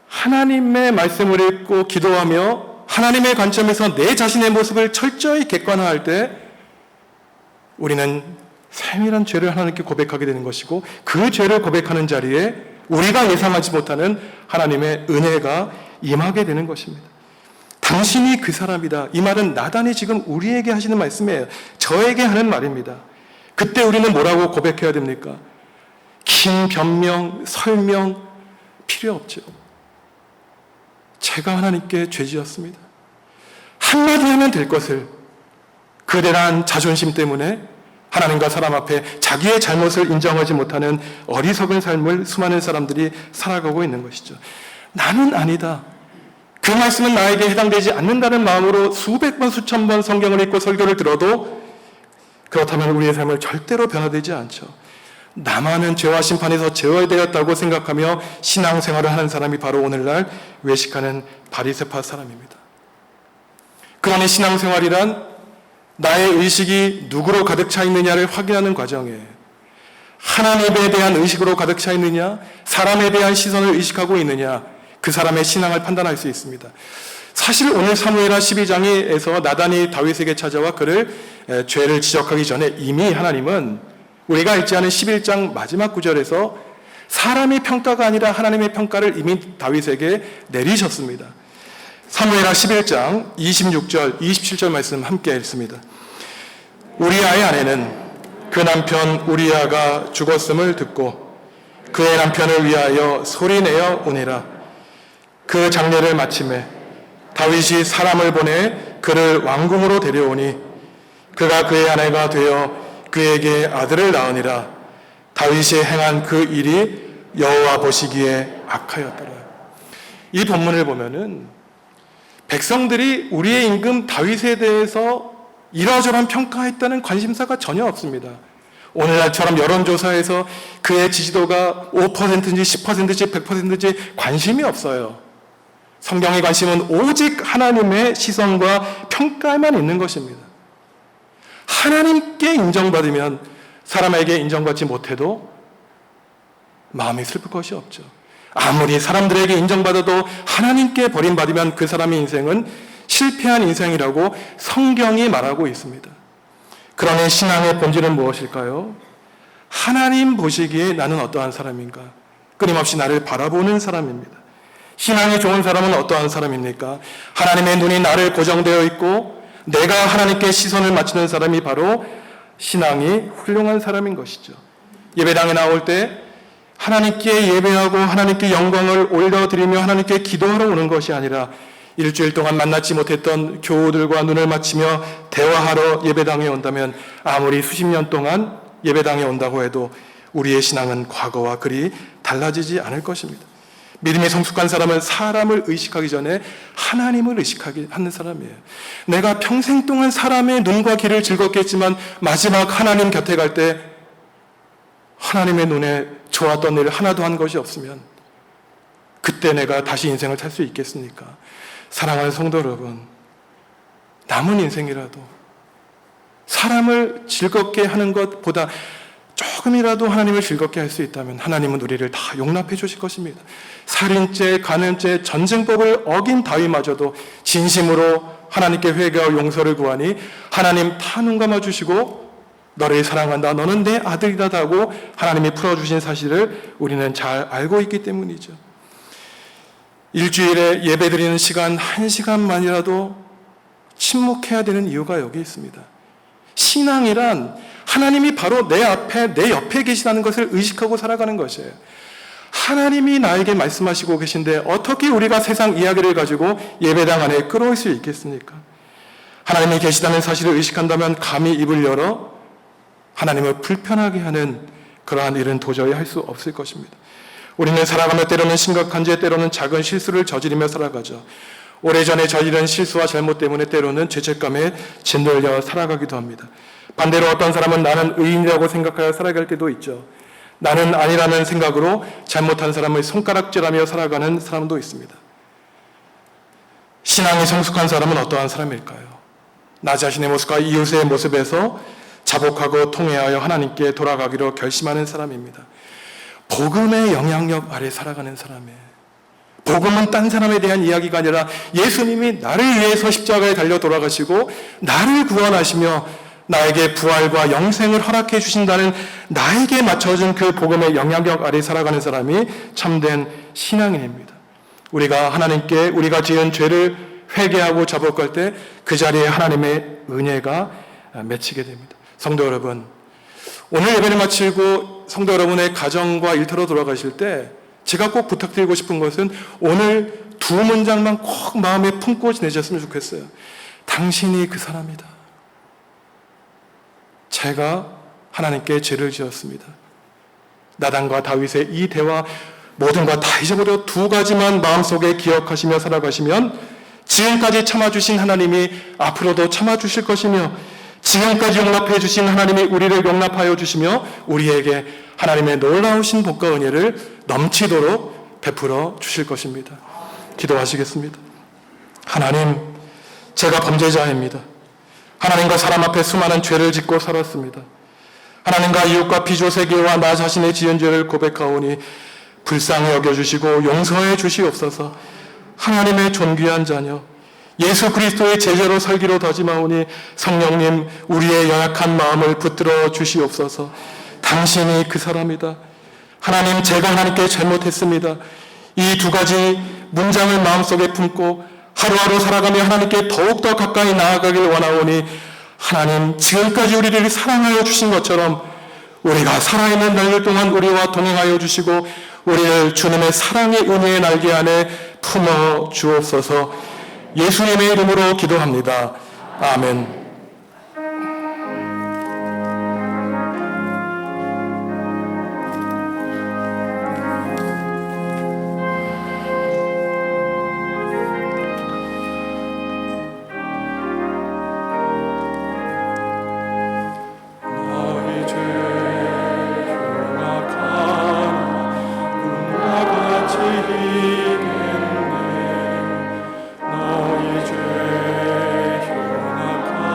하나님의 말씀을 읽고 기도하며 하나님의 관점에서 내 자신의 모습을 철저히 객관화할 때 우리는 삶이란 죄를 하나님께 고백하게 되는 것이고 그 죄를 고백하는 자리에 우리가 예상하지 못하는 하나님의 은혜가 임하게 되는 것입니다. 당신이 그 사람이다. 이 말은 나단이 지금 우리에게 하시는 말씀이에요. 저에게 하는 말입니다. 그때 우리는 뭐라고 고백해야 됩니까? 긴 변명, 설명 필요 없죠. 제가 하나님께 죄 지었습니다. 한마디 하면 될 것을 그대란 자존심 때문에 하나님과 사람 앞에 자기의 잘못을 인정하지 못하는 어리석은 삶을 수많은 사람들이 살아가고 있는 것이죠. 나는 아니다. 그 말씀은 나에게 해당되지 않는다는 마음으로 수백 번, 수천 번 성경을 읽고 설교를 들어도 그렇다면 우리의 삶을 절대로 변화되지 않죠. 나만은 죄와 심판에서 제어되었다고 생각하며 신앙생활을 하는 사람이 바로 오늘날 외식하는 바리새파 사람입니다. 그러니 신앙생활이란 나의 의식이 누구로 가득 차 있느냐를 확인하는 과정이에요. 하나님에 대한 의식으로 가득 차 있느냐, 사람에 대한 시선을 의식하고 있느냐, 그 사람의 신앙을 판단할 수 있습니다. 사실 오늘 사무엘하 12장에서 나단이 다윗에게 찾아와 그를 죄를 지적하기 전에 이미 하나님은 우리가 읽지 않은 11장 마지막 구절에서 사람의 평가가 아니라 하나님의 평가를 이미 다윗에게 내리셨습니다. 사무엘하 11장 26절, 27절 말씀 함께 읽습니다. 우리아의 아내는 그 남편 우리아가 죽었음을 듣고 그의 남편을 위하여 소리내어 우니라. 그 장례를 마침에 다윗이 사람을 보내 그를 왕궁으로 데려오니 그가 그의 아내가 되어 그에게 아들을 낳으니라. 다윗이 행한 그 일이 여호와 보시기에 악하였더라. 이 본문을 보면은 백성들이 우리의 임금 다윗에 대해서 이러저런 평가했다는 관심사가 전혀 없습니다. 오늘날처럼 여론조사에서 그의 지지도가 5%인지 10%인지 100%인지 관심이 없어요. 성경의 관심은 오직 하나님의 시선과 평가에만 있는 것입니다. 하나님께 인정받으면 사람에게 인정받지 못해도 마음이 슬플 것이 없죠. 아무리 사람들에게 인정받아도 하나님께 버림받으면 그 사람의 인생은 실패한 인생이라고 성경이 말하고 있습니다. 그러면 신앙의 본질은 무엇일까요? 하나님 보시기에 나는 어떠한 사람인가? 끊임없이 나를 바라보는 사람입니다. 신앙이 좋은 사람은 어떠한 사람입니까? 하나님의 눈이 나를 고정되어 있고 내가 하나님께 시선을 맞추는 사람이 바로 신앙이 훌륭한 사람인 것이죠. 예배당에 나올 때 하나님께 예배하고 하나님께 영광을 올려드리며 하나님께 기도하러 오는 것이 아니라 일주일 동안 만나지 못했던 교우들과 눈을 맞추며 대화하러 예배당에 온다면 아무리 수십 년 동안 예배당에 온다고 해도 우리의 신앙은 과거와 그리 달라지지 않을 것입니다. 믿음이 성숙한 사람은 사람을 의식하기 전에 하나님을 의식하게 하는 사람이에요. 내가 평생 동안 사람의 눈과 귀를 즐겁게 했지만 마지막 하나님 곁에 갈 때 하나님의 눈에 좋았던 일 하나도 한 것이 없으면 그때 내가 다시 인생을 살 수 있겠습니까? 사랑하는 성도 여러분, 남은 인생이라도 사람을 즐겁게 하는 것보다 조금이라도 하나님을 즐겁게 할 수 있다면 하나님은 우리를 다 용납해 주실 것입니다. 살인죄, 간음죄, 전쟁법을 어긴 다윗마저도 진심으로 하나님께 회개하고 용서를 구하니 하나님 다 눈 감아주시고 너를 사랑한다, 너는 내 아들이다 하고 하나님이 풀어주신 사실을 우리는 잘 알고 있기 때문이죠. 일주일에 예배드리는 시간 1시간만이라도 침묵해야 되는 이유가 여기 있습니다. 신앙이란 하나님이 바로 내 앞에, 내 옆에 계시다는 것을 의식하고 살아가는 것이에요. 하나님이 나에게 말씀하시고 계신데 어떻게 우리가 세상 이야기를 가지고 예배당 안에 끌어올 수 있겠습니까? 하나님이 계시다는 사실을 의식한다면 감히 입을 열어 하나님을 불편하게 하는 그러한 일은 도저히 할 수 없을 것입니다. 우리는 살아가며 때로는 심각한 죄, 때로는 작은 실수를 저지르며 살아가죠. 오래전에 저지른 실수와 잘못 때문에 때로는 죄책감에 짓눌려 살아가기도 합니다. 반대로 어떤 사람은 나는 의인이라고 생각하여 살아갈 때도 있죠. 나는 아니라는 생각으로 잘못한 사람을 손가락질하며 살아가는 사람도 있습니다. 신앙이 성숙한 사람은 어떠한 사람일까요? 나 자신의 모습과 이웃의 모습에서 자복하고 통회하여 하나님께 돌아가기로 결심하는 사람입니다. 복음의 영향력 아래 살아가는 사람이에요. 복음은 딴 사람에 대한 이야기가 아니라 예수님이 나를 위해서 십자가에 달려 돌아가시고 나를 구원하시며 나에게 부활과 영생을 허락해 주신다는 나에게 맞춰준 그 복음의 영향력 아래 살아가는 사람이 참된 신앙인입니다. 우리가 하나님께 우리가 지은 죄를 회개하고 자복할 때 그 자리에 하나님의 은혜가 맺히게 됩니다. 성도 여러분, 오늘 예배를 마치고 성도 여러분의 가정과 일터로 돌아가실 때 제가 꼭 부탁드리고 싶은 것은 오늘 두 문장만 꼭 마음에 품고 지내셨으면 좋겠어요. 당신이 그 사람이다. 제가 하나님께 죄를 지었습니다. 나단과 다윗의 이 대화 모든 것 다 잊어버려 두 가지만 마음속에 기억하시며 살아가시면 지금까지 참아주신 하나님이 앞으로도 참아주실 것이며 지금까지 용납해 주신 하나님이 우리를 용납하여 주시며 우리에게 하나님의 놀라우신 복과 은혜를 넘치도록 베풀어 주실 것입니다. 기도하시겠습니다. 하나님, 제가 범죄자입니다. 하나님과 사람 앞에 수많은 죄를 짓고 살았습니다. 하나님과 이웃과 피조세계와 나 자신의 지은 죄를 고백하오니 불쌍히 여겨주시고 용서해 주시옵소서. 하나님의 존귀한 자녀 예수 그리스도의 제자로 살기로 다짐하오니 성령님 우리의 연약한 마음을 붙들어 주시옵소서. 당신이 그 사람이다. 하나님, 제가 하나님께 잘못했습니다. 이 두 가지 문장을 마음속에 품고 하루하루 살아가며 하나님께 더욱더 가까이 나아가길 원하오니 하나님, 지금까지 우리를 사랑하여 주신 것처럼 우리가 살아있는 날들 동안 우리와 동행하여 주시고 우리를 주님의 사랑의 은혜의 날개 안에 품어 주옵소서. 예수님의 이름으로 기도합니다. 아멘. 너희 죄 흉악하나 눈과 같이 희겠네. 너희 죄 흉악하나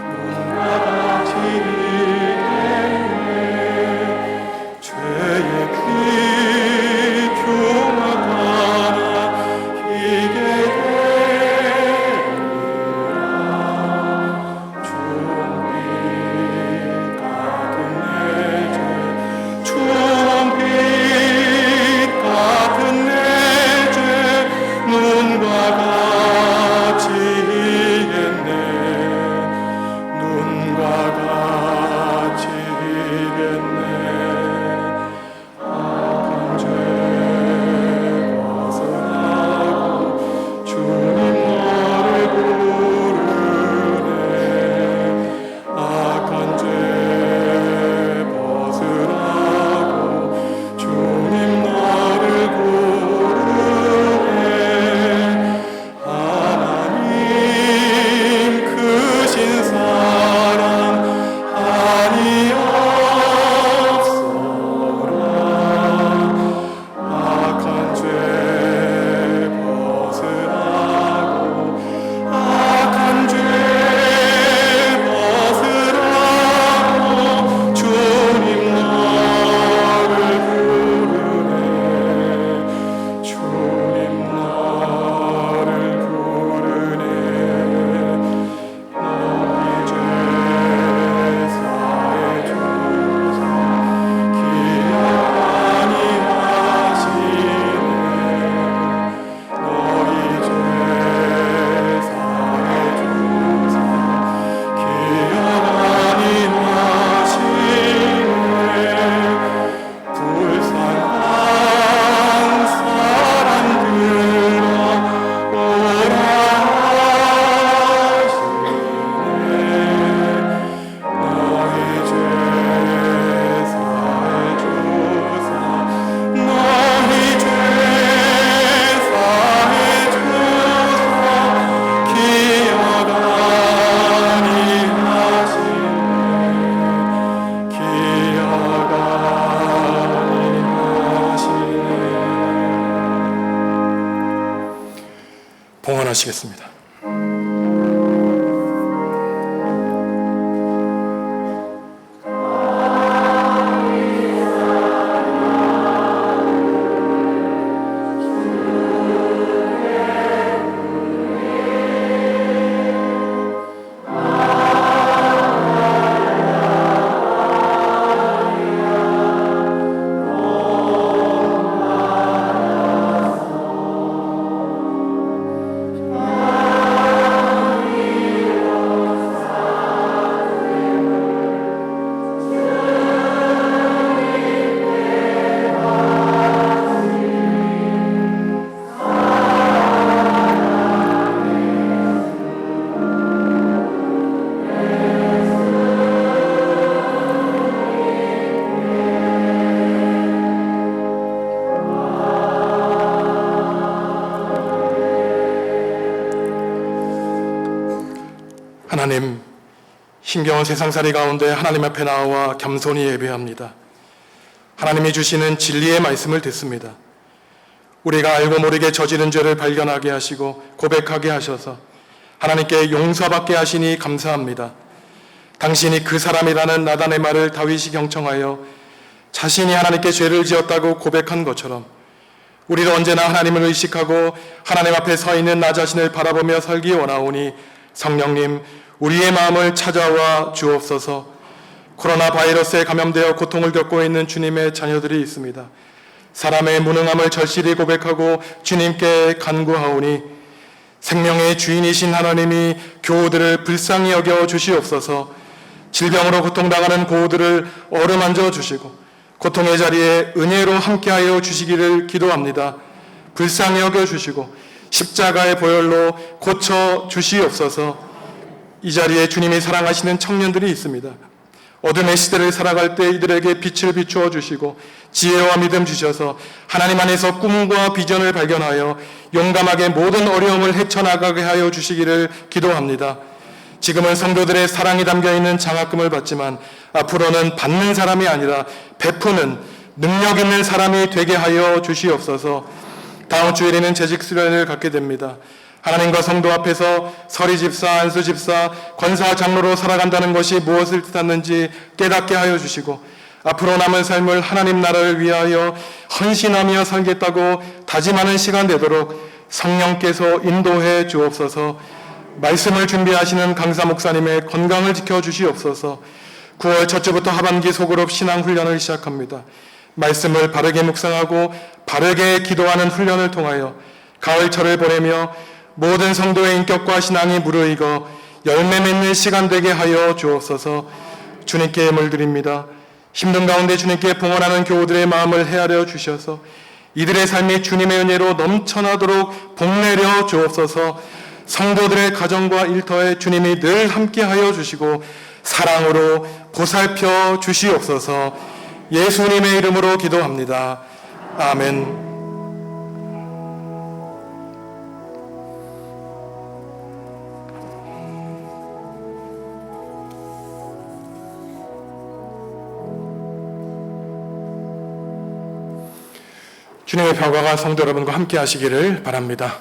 눈과 같이 희겠네. 죄의 피 흉악하나 희게 되리라. 주홍빛 같은 내 죄 눈과 같이 희겠네. 눈과 같이 희겠네. 악한 죄 벗어나고 주님 너를 부르네. 악한 죄 벗으라고 주님 너를 부르네. 하나님 크신 사랑 아니었소라. 악한 죄 벗으라고 악한 죄 벗으라고 주님 너를 부르네. 주님 너를 부르네. 너희 죄 사해 주사 기억 아니하시네. 너희 죄 사해 주사 기억 아니하시네. 불쌍한 사람들아 오라 하시네. 너희 죄 사해 주사 너희 죄 사해 주사 기억 아니하시네. 기억 아니하시네. 봉헌하시겠습니다. 하나님, 힘겨운 세상살이 가운데 하나님 앞에 나와 겸손히 예배합니다. 하나님이 주시는 진리의 말씀을 듣습니다. 우리가 알고 모르게 저지른 죄를 발견하게 하시고 고백하게 하셔서 하나님께 용서받게 하시니 감사합니다. 당신이 그 사람이라는 나단의 말을 다윗이 경청하여 자신이 하나님께 죄를 지었다고 고백한 것처럼 우리도 언제나 하나님을 의식하고 하나님 앞에 서 있는 나 자신을 바라보며 살기 원하오니 성령님, 우리의 마음을 찾아와 주옵소서. 코로나 바이러스에 감염되어 고통을 겪고 있는 주님의 자녀들이 있습니다. 사람의 무능함을 절실히 고백하고 주님께 간구하오니 생명의 주인이신 하나님이 교우들을 불쌍히 여겨 주시옵소서. 질병으로 고통당하는 고우들을 어루만져 주시고 고통의 자리에 은혜로 함께하여 주시기를 기도합니다. 불쌍히 여겨 주시고 십자가의 보혈로 고쳐 주시옵소서. 이 자리에 주님이 사랑하시는 청년들이 있습니다. 어둠의 시대를 살아갈 때 이들에게 빛을 비추어 주시고 지혜와 믿음 주셔서 하나님 안에서 꿈과 비전을 발견하여 용감하게 모든 어려움을 헤쳐나가게 하여 주시기를 기도합니다. 지금은 성도들의 사랑이 담겨있는 장학금을 받지만 앞으로는 받는 사람이 아니라 베푸는 능력 있는 사람이 되게 하여 주시옵소서. 다음 주일에는 재직 수련을 갖게 됩니다. 하나님과 성도 앞에서 서리 집사, 안수 집사, 권사, 장로로 살아간다는 것이 무엇을 뜻하는지 깨닫게 하여 주시고 앞으로 남은 삶을 하나님 나라를 위하여 헌신하며 살겠다고 다짐하는 시간 되도록 성령께서 인도해 주옵소서. 말씀을 준비하시는 강사 목사님의 건강을 지켜주시옵소서. 9월 첫 주부터 하반기 소그룹 신앙훈련을 시작합니다. 말씀을 바르게 묵상하고 바르게 기도하는 훈련을 통하여 가을철을 보내며 모든 성도의 인격과 신앙이 무르익어 열매 맺는 시간 되게 하여 주옵소서. 주님께 물드립니다. 힘든 가운데 주님께 봉헌하는 교우들의 마음을 헤아려 주셔서 이들의 삶이 주님의 은혜로 넘쳐나도록 복내려 주옵소서. 성도들의 가정과 일터에 주님이 늘 함께하여 주시고 사랑으로 보살펴 주시옵소서. 예수님의 이름으로 기도합니다. 아멘. 주님의 평화가 성도 여러분과 함께 하시기를 바랍니다.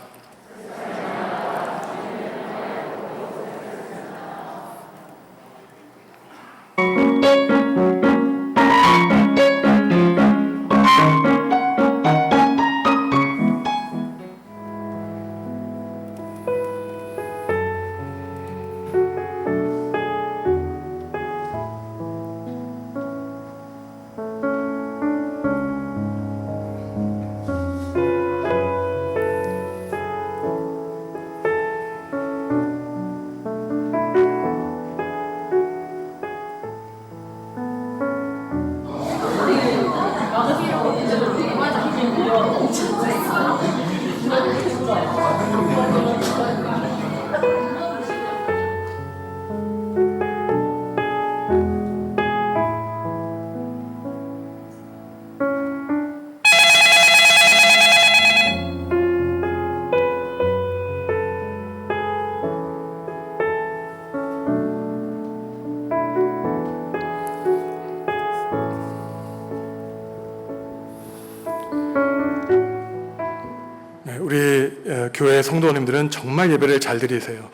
우리 교회 성도님들은 정말 예배를 잘 드리세요.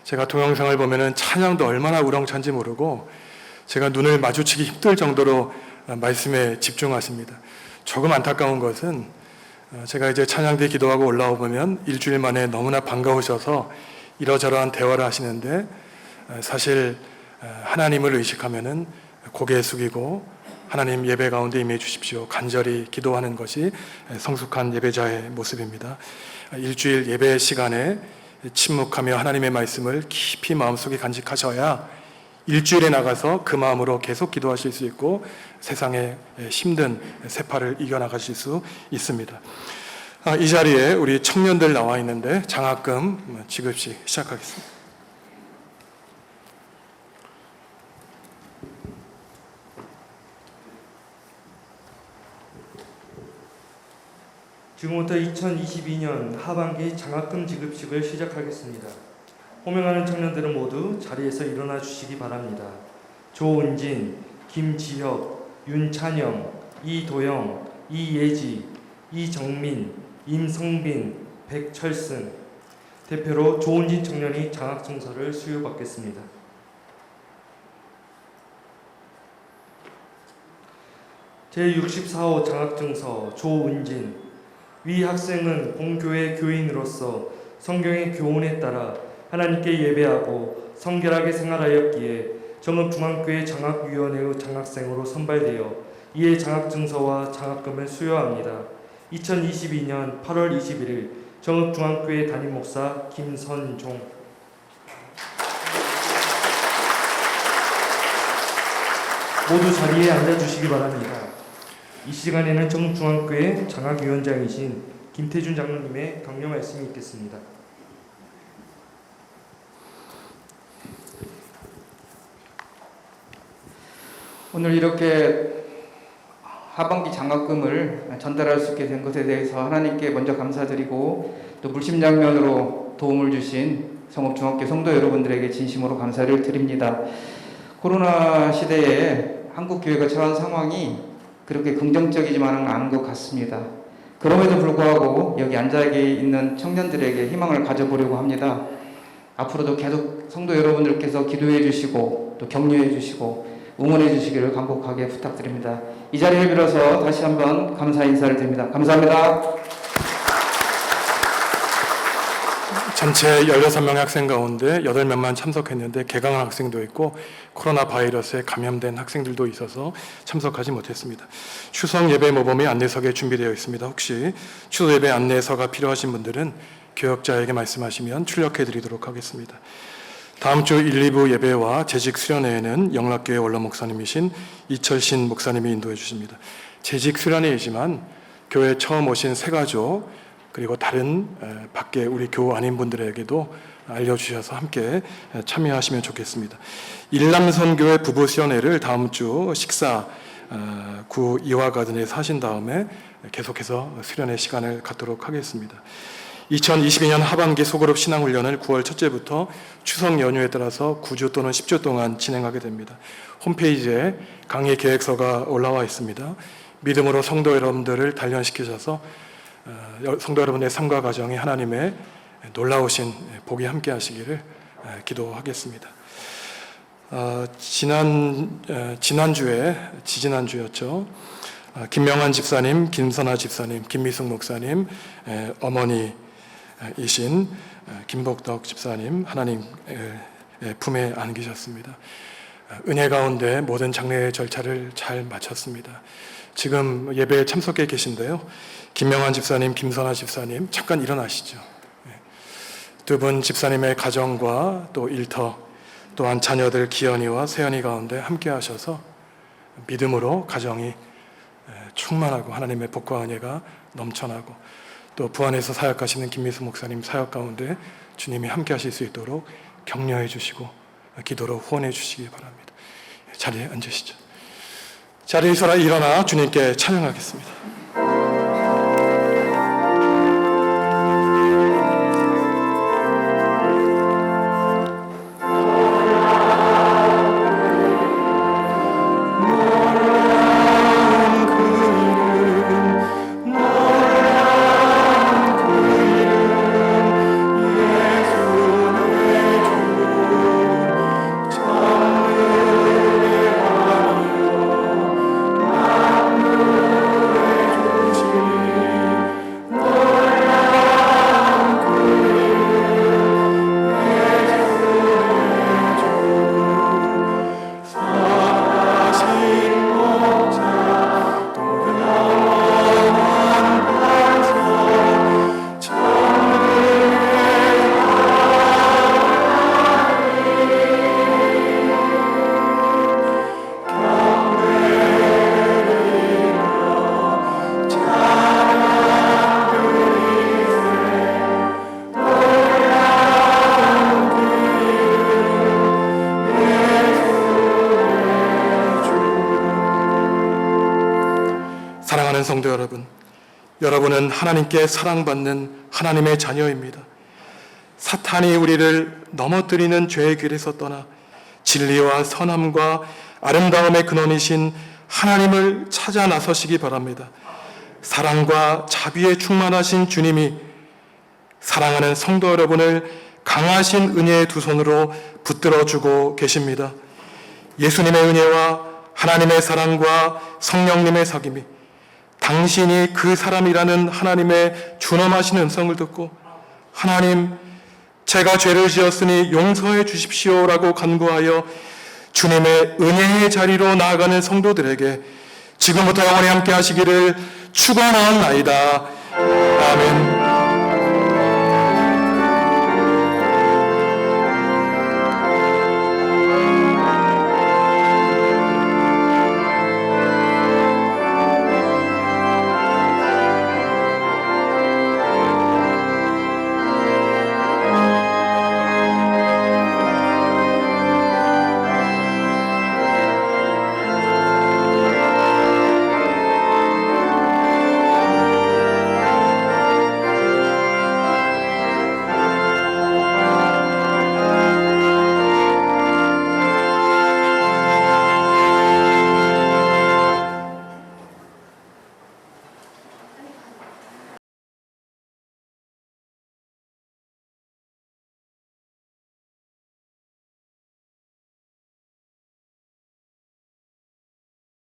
제가 동영상을 보면은 찬양도 얼마나 우렁찬지 모르고 제가 눈을 마주치기 힘들 정도로 말씀에 집중하십니다. 조금 안타까운 것은 제가 이제 찬양대 기도하고 올라오 보면 일주일 만에 너무나 반가우셔서 이러저러한 대화를 하시는데 사실 하나님을 의식하면은 고개 숙이고 하나님 예배 가운데 임해 주십시오. 간절히 기도하는 것이 성숙한 예배자의 모습입니다. 일주일 예배 시간에 침묵하며 하나님의 말씀을 깊이 마음속에 간직하셔야 일주일에 나가서 그 마음으로 계속 기도하실 수 있고 세상의 힘든 세파를 이겨나가실 수 있습니다. 이 자리에 우리 청년들 나와 있는데 장학금 지급식 시작하겠습니다. 지금부터 2022년 하반기 장학금 지급식을 시작하겠습니다. 호명하는 청년들은 모두 자리에서 일어나 주시기 바랍니다. 조은진, 김지혁, 윤찬영, 이도영, 이예지, 이정민, 임성빈, 백철승 대표로 조은진 청년이 장학증서를 수여받겠습니다. 제64호 장학증서 조은진. 위 학생은 본교회 교인으로서 성경의 교훈에 따라 하나님께 예배하고 성결하게 생활하였기에 정읍중앙교회 장학위원회의 장학생으로 선발되어 이에 장학증서와 장학금을 수여합니다. 2022년 8월 21일 정읍중앙교회 담임목사 김선종. 모두 자리에 앉아주시기 바랍니다. 이 시간에는 정읍중앙교회 장학위원장이신 김태준 장로님의 강요 말씀이 있겠습니다. 오늘 이렇게 하반기 장학금을 전달할 수 있게 된 것에 대해서 하나님께 먼저 감사드리고 또 물심양면으로 도움을 주신 성읍중학교 성도 여러분들에게 진심으로 감사를 드립니다. 코로나 시대에 한국교회가 처한 상황이 그렇게 긍정적이지만은 않은 것 같습니다. 그럼에도 불구하고 여기 앉아 있는 청년들에게 희망을 가져보려고 합니다. 앞으로도 계속 성도 여러분들께서 기도해 주시고 또 격려해 주시고 응원해 주시기를 간곡하게 부탁드립니다. 이 자리를 빌어서 다시 한번 감사 인사를 드립니다. 감사합니다. 전체 16명의 학생 가운데 8명만 참석했는데 개강한 학생도 있고 코로나 바이러스에 감염된 학생들도 있어서 참석하지 못했습니다. 추석 예배 모범이 안내석에 준비되어 있습니다. 혹시 추석 예배 안내서가 필요하신 분들은 교역자에게 말씀하시면 출력해 드리도록 하겠습니다. 다음 주 1, 2부 예배와 재직 수련회에는 영락교회 원로 목사님이신 이철신 목사님이 인도해 주십니다. 재직 수련회이지만 교회 처음 오신 새가족 그리고 다른 밖에 우리 교우 아닌 분들에게도 알려주셔서 함께 참여하시면 좋겠습니다. 일남선교회 부부 수련회를 다음 주 식사 구 이화가든에서 하신 다음에 계속해서 수련회 시간을 갖도록 하겠습니다. 2022년 하반기 소그룹 신앙훈련을 9월 첫째부터 추석 연휴에 따라서 9주 또는 10주 동안 진행하게 됩니다. 홈페이지에 강의 계획서가 올라와 있습니다. 믿음으로 성도 여러분들을 단련시키셔서 성도 여러분의 삶과 가정에 하나님의 놀라우신 복이 함께 하시기를 기도하겠습니다. 지지난주였죠. 김명환 집사님, 김선아 집사님, 김미숙 목사님, 어머니이신 김복덕 집사님 하나님 품에 안기셨습니다. 은혜 가운데 모든 장례 절차를 잘 마쳤습니다. 지금 예배에 참석해 계신데요. 김명환 집사님, 김선아 집사님 잠깐 일어나시죠. 두 분 집사님의 가정과 또 일터 또한 자녀들 기현이와 세연이 가운데 함께 하셔서 믿음으로 가정이 충만하고 하나님의 복과 은혜가 넘쳐나고 또 부안에서 사역하시는 김미수 목사님 사역 가운데 주님이 함께 하실 수 있도록 격려해 주시고 기도로 후원해 주시기 바랍니다. 자리에 앉으시죠. 자리에서 일어나 주님께 찬양하겠습니다. 사랑하는 성도 여러분, 여러분은 하나님께 사랑받는 하나님의 자녀입니다. 사탄이 우리를 넘어뜨리는 죄의 길에서 떠나 진리와 선함과 아름다움의 근원이신 하나님을 찾아 나서시기 바랍니다. 사랑과 자비에 충만하신 주님이 사랑하는 성도 여러분을 강하신 은혜의 두 손으로 붙들어주고 계십니다. 예수님의 은혜와 하나님의 사랑과 성령님의 사귐이 당신이 그 사람이라는 하나님의 준엄하신 음성을 듣고 하나님, 제가 죄를 지었으니 용서해 주십시오라고 간구하여 주님의 은혜의 자리로 나아가는 성도들에게 지금부터 영원히 함께 하시기를 축원하옵나이다. 아멘.